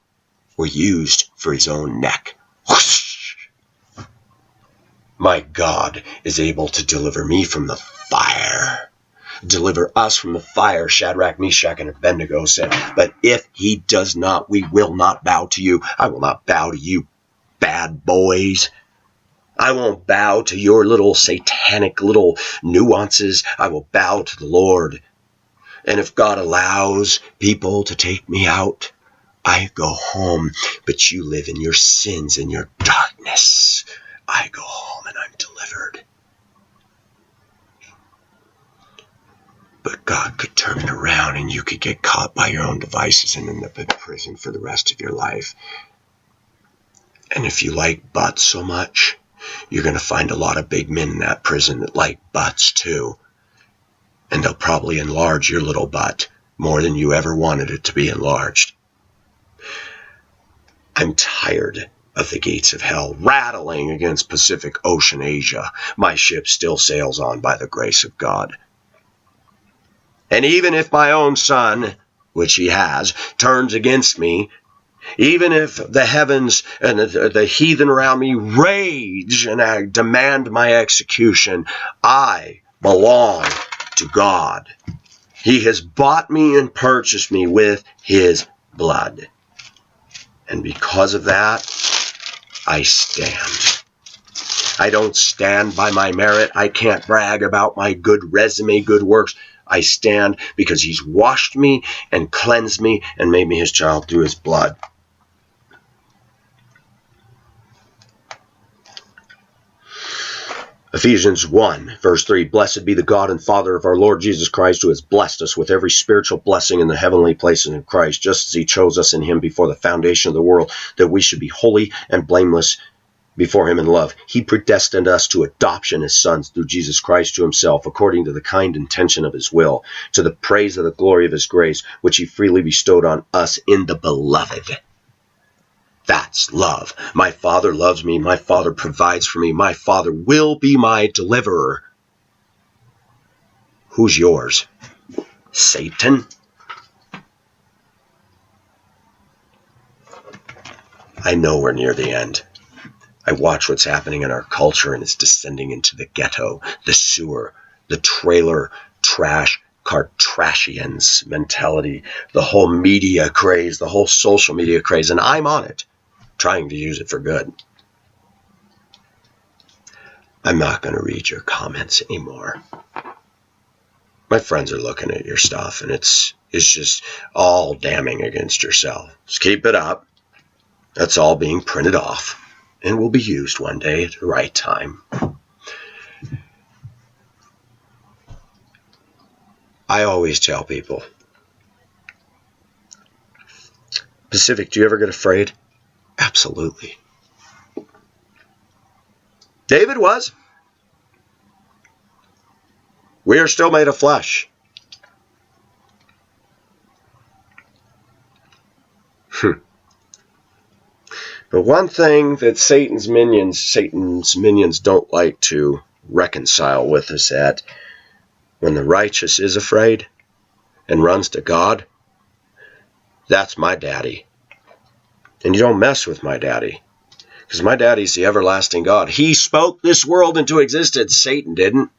were used for his own neck. Whoosh! My God is able to deliver me from the fire. Deliver us from the fire, Shadrach, Meshach, and Abednego said. But if he does not, we will not bow to you. I will not bow to you, bad boys. I won't bow to your little satanic little nuances. I will bow to the Lord. And if God allows people to take me out, I go home, but you live in your sins and your darkness. I go home and I'm delivered. But God could turn it around and you could get caught by your own devices and end up in prison for the rest of your life. And if you like butts so much, you're going to find a lot of big men in that prison that like butts too. And they'll probably enlarge your little butt more than you ever wanted it to be enlarged. I'm tired of the gates of hell rattling against Pacific Ocean Asia. My ship still sails on by the grace of God. And even if my own son, which he has, turns against me, even if the heavens and the heathen around me rage and I demand my execution, I belong to God. He has bought me and purchased me with his blood. And because of that, I stand. I don't stand by my merit. I can't brag about my good resume, good works. I stand because he's washed me and cleansed me and made me his child through his blood. Ephesians 1, verse 3, Blessed be the God and Father of our Lord Jesus Christ, who has blessed us with every spiritual blessing in the heavenly places in Christ, just as he chose us in him before the foundation of the world, that we should be holy and blameless before him in love. He predestined us to adoption as sons through Jesus Christ to himself, according to the kind intention of his will, to the praise of the glory of his grace, which he freely bestowed on us in the beloved. That's love. My Father loves me. My Father provides for me. My Father will be my deliverer. Who's yours? Satan? I know we're near the end. I watch what's happening in our culture, and it's descending into the ghetto, the sewer, the trailer, trash, Kardashians mentality, the whole media craze, the whole social media craze, and I'm on it, trying to use it for good. I'm not going to read your comments anymore. My friends are looking at your stuff, and it's just all damning against yourself. Just keep it up. That's all being printed off and will be used one day at the right time. I always tell people, Pacific, do you ever get afraid? Absolutely. David was. We are still made of flesh. But one thing that Satan's minions don't like to reconcile with is that when the righteous is afraid and runs to God, that's my daddy. And you don't mess with my daddy. Because my daddy's the everlasting God. He spoke this world into existence. Satan didn't.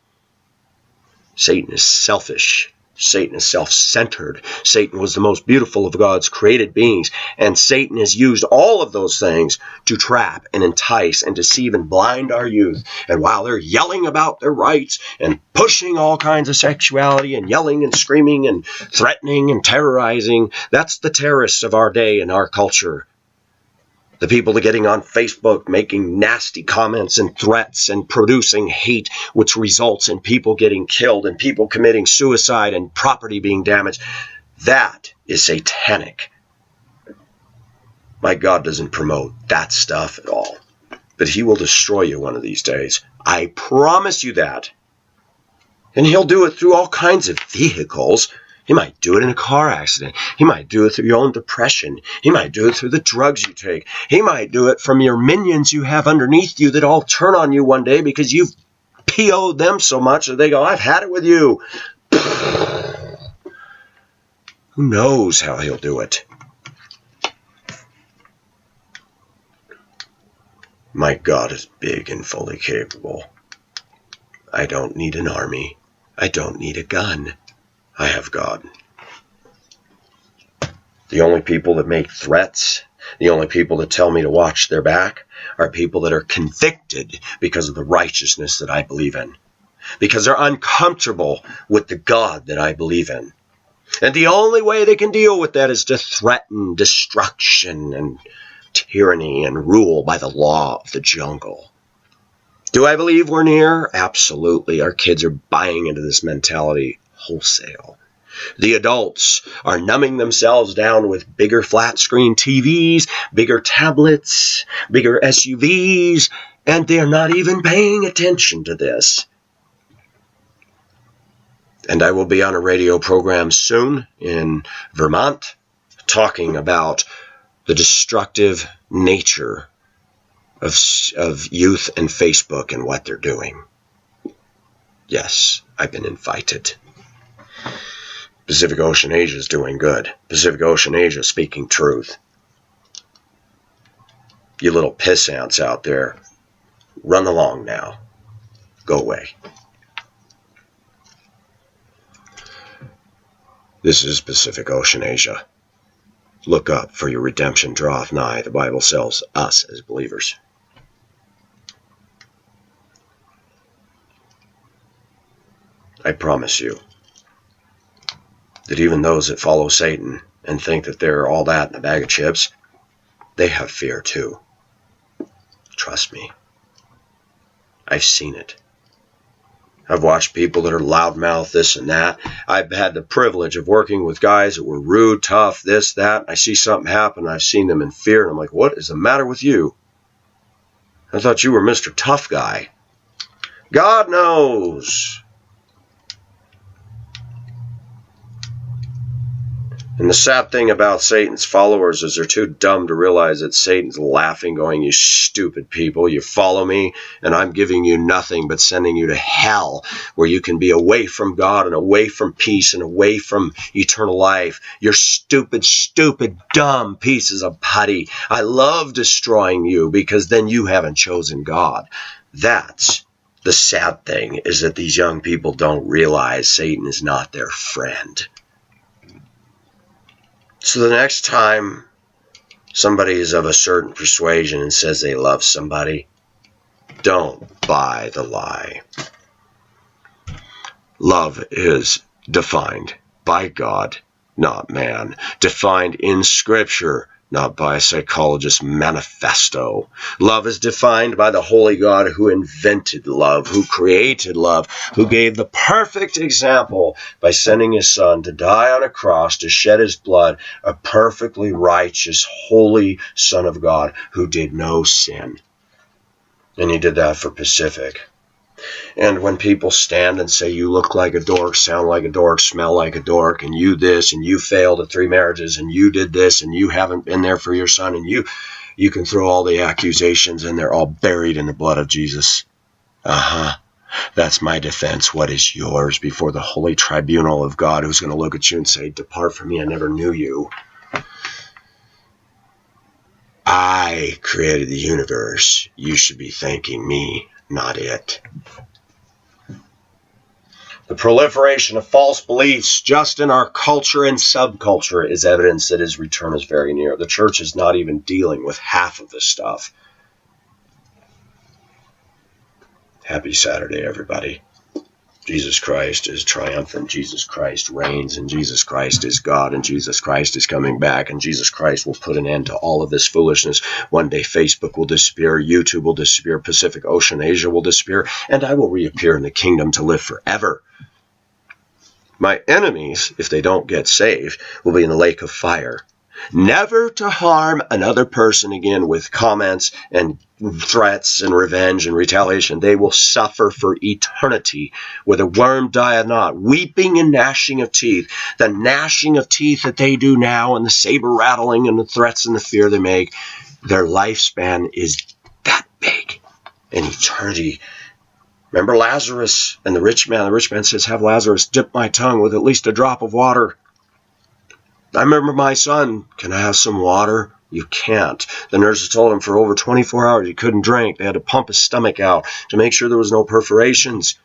Satan is selfish. Satan is self-centered. Satan was the most beautiful of God's created beings. And Satan has used all of those things to trap and entice and deceive and blind our youth. And while they're yelling about their rights and pushing all kinds of sexuality and yelling and screaming and threatening and terrorizing, that's the terrorists of our day and our culture. The people that are getting on Facebook making nasty comments and threats and producing hate, which results in people getting killed and people committing suicide and property being damaged. That is satanic. My God doesn't promote that stuff at all. But he will destroy you one of these days. I promise you that. And he'll do it through all kinds of vehicles. He might do it in a car accident. He might do it through your own depression. He might do it through the drugs you take. He might do it from your minions you have underneath you that all turn on you one day because you've PO'd them so much that they go, I've had it with you. Who knows how he'll do it? My God is big and fully capable. I don't need an army. I don't need a gun. I have God. The only people that make threats, the only people that tell me to watch their back, are people that are convicted because of the righteousness that I believe in. Because they're uncomfortable with the God that I believe in. And the only way they can deal with that is to threaten destruction and tyranny and rule by the law of the jungle. Do I believe we're near? Absolutely. Our kids are buying into this mentality wholesale. The adults are numbing themselves down with bigger flat screen TVs, bigger tablets, bigger SUVs, and they're not even paying attention to this. And I will be on a radio program soon in Vermont talking about the destructive nature of youth and Facebook and what they're doing. Yes, I've been invited. Pacific Ocean Asia is doing good. Pacific Ocean Asia is speaking truth. You little piss ants out there, run along now. Go away. This is Pacific Ocean Asia. Look up, for your redemption draweth nigh. The Bible tells us as believers. I promise you that even those that follow Satan and think that they're all that in a bag of chips, they have fear too. Trust me. I've seen it. I've watched people that are loudmouth, this and that. I've had the privilege of working with guys that were rude, tough, this, that. I see something happen, I've seen them in fear, and I'm like, what is the matter with you? I thought you were Mr. Tough Guy. God knows. And the sad thing about Satan's followers is they're too dumb to realize that Satan's laughing, going, you stupid people, you follow me, and I'm giving you nothing but sending you to hell, where you can be away from God and away from peace and away from eternal life. You're stupid, stupid, dumb pieces of putty. I love destroying you because then you haven't chosen God. That's the sad thing, is that these young people don't realize Satan is not their friend. So the next time somebody is of a certain persuasion and says they love somebody, don't buy the lie. Love is defined by God, not man. Defined in Scripture, not by a psychologist's manifesto. Love is defined by the Holy God who invented love, who created love, who gave the perfect example by sending his Son to die on a cross, to shed his blood, a perfectly righteous, holy Son of God who did no sin. And he did that for Pacific. And when people stand and say, you look like a dork, sound like a dork, smell like a dork, and you this, and you failed at 3 marriages, and you did this, and you haven't been there for your son, and you You can throw all the accusations and they're all buried in the blood of Jesus. That's my defense. What is yours before the holy tribunal of God, who's going to look at you and say, depart from me, I never knew you. I created the universe. You should be thanking me, not it. The proliferation of false beliefs just in our culture and subculture is evidence that his return is very near. The church is not even dealing with half of this stuff. Happy Saturday, everybody. Jesus Christ is triumphant. Jesus Christ reigns, and Jesus Christ is God, and Jesus Christ is coming back, and Jesus Christ will put an end to all of this foolishness. One day Facebook will disappear, YouTube will disappear, Pacific Ocean, Asia will disappear, and I will reappear in the kingdom to live forever. My enemies, if they don't get saved, will be in the lake of fire, never to harm another person again with comments and threats and revenge and retaliation. They will suffer for eternity, where the worm dieth not, weeping and gnashing of teeth. The gnashing of teeth that they do now, and the saber rattling and the threats and the fear they make, their lifespan is that big in eternity. Remember Lazarus and the rich man? The rich man says, have Lazarus dip my tongue with at least a drop of water. I remember my son, can I have some water? You can't. The nurses told him for over 24 hours he couldn't drink. They had to pump his stomach out to make sure there was no perforations.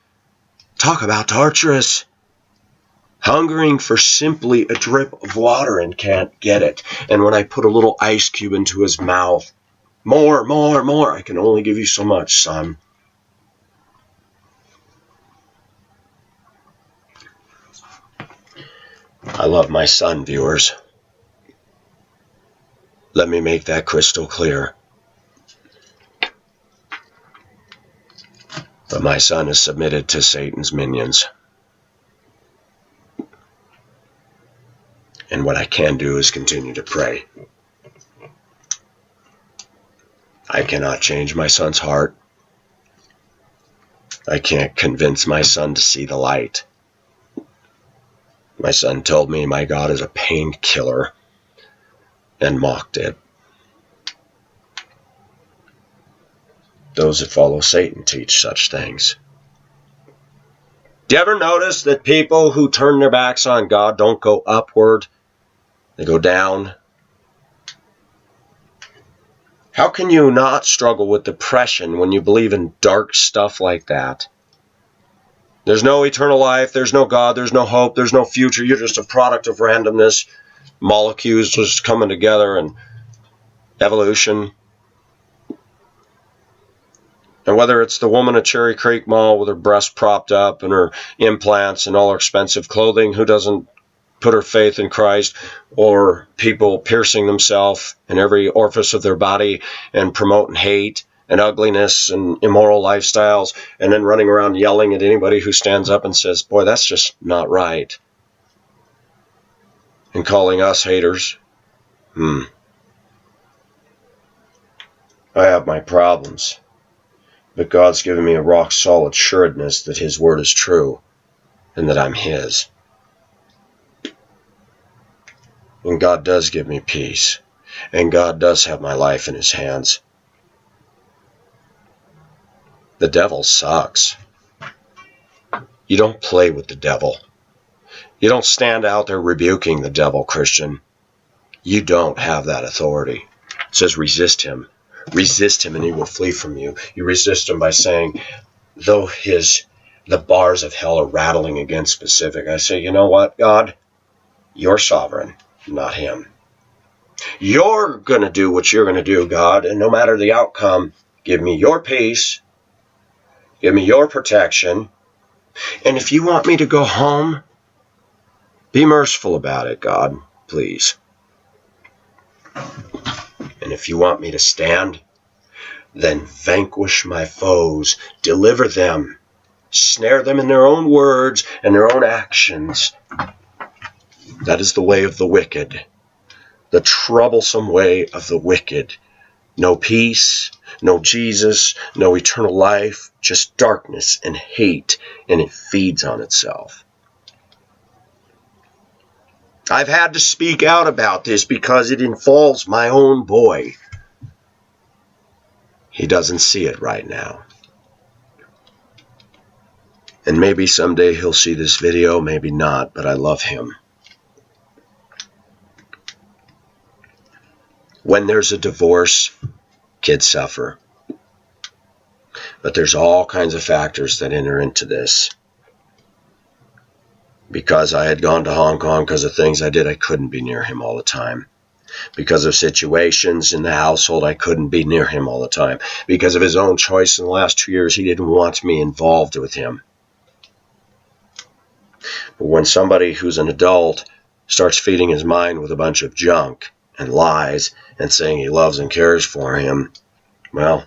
Talk about torturous. Hungering for simply a drip of water and can't get it. And when I put a little ice cube into his mouth, more, I can only give you so much, son. I love my son, viewers. Let me make that crystal clear. But my son is submitted to Satan's minions. And what I can do is continue to pray. I cannot change my son's heart. I can't convince my son to see the light. My son told me my God is a painkiller and mocked it. Those that follow Satan teach such things. Do you ever notice that people who turn their backs on God don't go upward? They go down. How can you not struggle with depression when you believe in dark stuff like that? There's no eternal life, there's no God, there's no hope, there's no future. You're just a product of randomness, molecules just coming together, and evolution. And whether it's the woman at Cherry Creek Mall with her breast propped up and her implants and all her expensive clothing who doesn't put her faith in Christ, or people piercing themselves in every orifice of their body and promoting hate and ugliness and immoral lifestyles, and then running around yelling at anybody who stands up and says, boy, that's just not right. And calling us haters. I have my problems. But God's given me a rock-solid assuredness that His word is true and that I'm His. And God does give me peace. And God does have my life in His hands. The devil sucks. You don't play with the devil. You don't stand out there rebuking the devil, Christian. You don't have that authority. It says resist him. Resist him and he will flee from you. You resist him by saying, though the bars of hell are rattling against Pacific, I say, you know what, God? You're sovereign, not him. You're going to do what you're going to do, God, and no matter the outcome, give me your peace. Give me your protection. And if you want me to go home, be merciful about it, God, please. And if you want me to stand, then vanquish my foes, deliver them, snare them in their own words and their own actions. That is the way of the wicked, the troublesome way of the wicked. No peace, no Jesus, no eternal life, just darkness and hate, and it feeds on itself. I've had to speak out about this because it involves my own boy. He doesn't see it right now. And maybe someday he'll see this video, maybe not, but I love him. When there's a divorce, kids suffer. But there's all kinds of factors that enter into this. Because I had gone to Hong Kong because of things I did, I couldn't be near him all the time. Because of situations in the household, I couldn't be near him all the time. Because of his own choice in the last 2 years, he didn't want me involved with him. But when somebody who's an adult starts feeding his mind with a bunch of junk and lies and saying he loves and cares for him, well,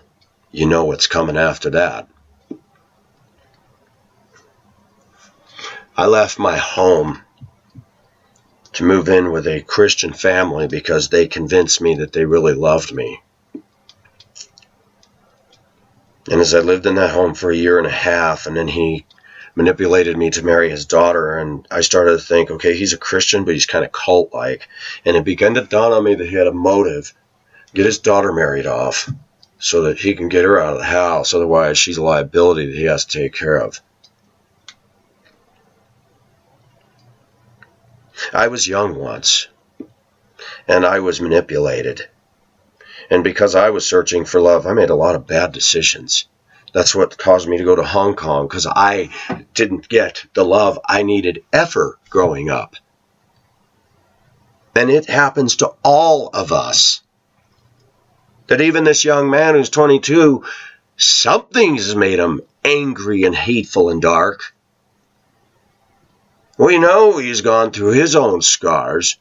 you know what's coming after that. I left my home to move in with a Christian family because they convinced me that they really loved me. And as I lived in that home for 1.5 years, and then he manipulated me to marry his daughter, and I started to think, okay, he's a Christian, but he's kind of cult-like. And it began to dawn on me that he had a motive, get his daughter married off so that he can get her out of the house. Otherwise, she's a liability that he has to take care of. I was young once, and I was manipulated. And because I was searching for love, I made a lot of bad decisions. That's what caused me to go to Hong Kong, because I didn't get the love I needed ever growing up. And it happens to all of us. That even this young man who's 22, something's made him angry and hateful and dark. We know he's gone through his own scars.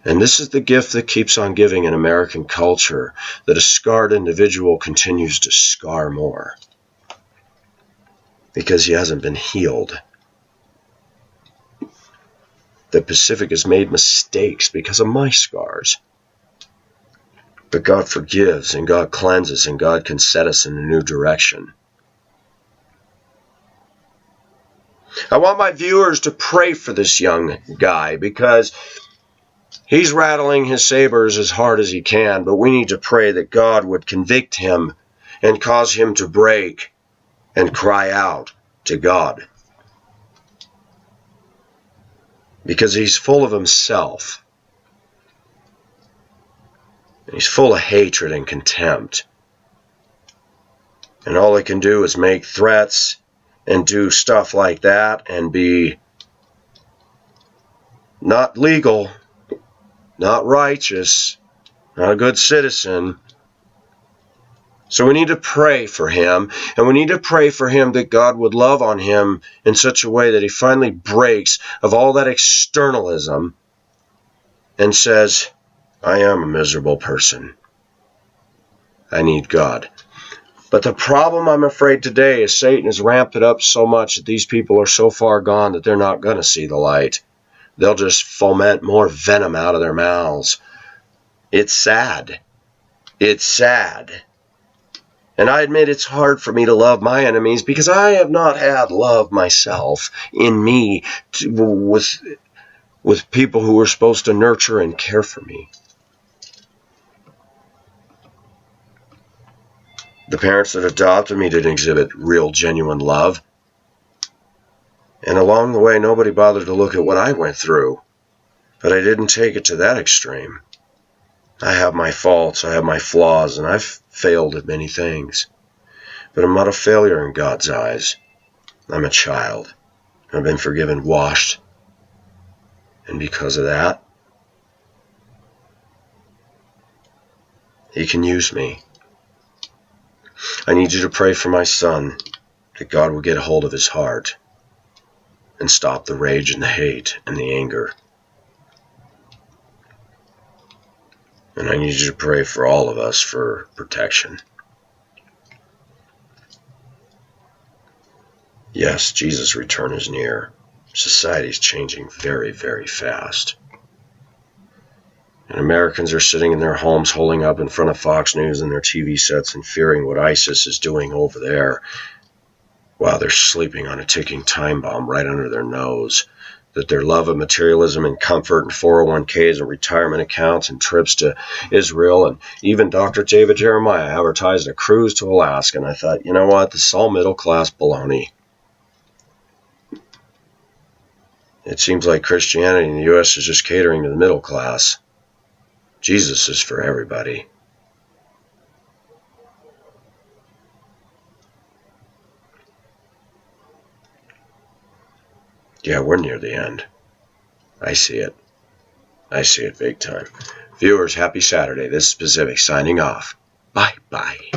And this is the gift that keeps on giving in American culture, that a scarred individual continues to scar more because he hasn't been healed. The Pacific has made mistakes because of my scars. But God forgives and God cleanses and God can set us in a new direction. I want my viewers to pray for this young guy because he's rattling his sabers as hard as he can, but we need to pray that God would convict him and cause him to break and cry out to God. Because he's full of himself. He's full of hatred and contempt. And all he can do is make threats and do stuff like that and be not legal, not righteous, not a good citizen. So we need to pray for him, and we need to pray for him that God would love on him in such a way that he finally breaks of all that externalism and says, I am a miserable person. I need God. But the problem, I'm afraid, today is Satan has ramped it up so much that these people are so far gone that they're not going to see the light. They'll just foment more venom out of their mouths. It's sad. It's sad. And I admit it's hard for me to love my enemies because I have not had love myself in me with people who were supposed to nurture and care for me. The parents that adopted me didn't exhibit real, genuine love. And along the way, nobody bothered to look at what I went through. But I didn't take it to that extreme. I have my faults, I have my flaws, and I've failed at many things. But I'm not a failure in God's eyes. I'm a child. I've been forgiven, washed. And because of that, He can use me. I need you to pray for my son, that God will get a hold of his heart and stop the rage and the hate and the anger. And I need you to pray for all of us for protection. Yes, Jesus' return is near. Society is changing very, very fast. And Americans are sitting in their homes holding up in front of Fox News and their TV sets and fearing what ISIS is doing over there while they're sleeping on a ticking time bomb right under their nose. that their love of materialism and comfort and 401ks and retirement accounts and trips to Israel, and even Dr. David Jeremiah advertised a cruise to Alaska. And I thought, you know what, this is all middle-class baloney. It seems like Christianity in the U.S. is just catering to the middle class. Jesus is for everybody. Yeah, we're near the end. I see it. I see it big time. Viewers, happy Saturday. This is Pacific signing off. Bye-bye.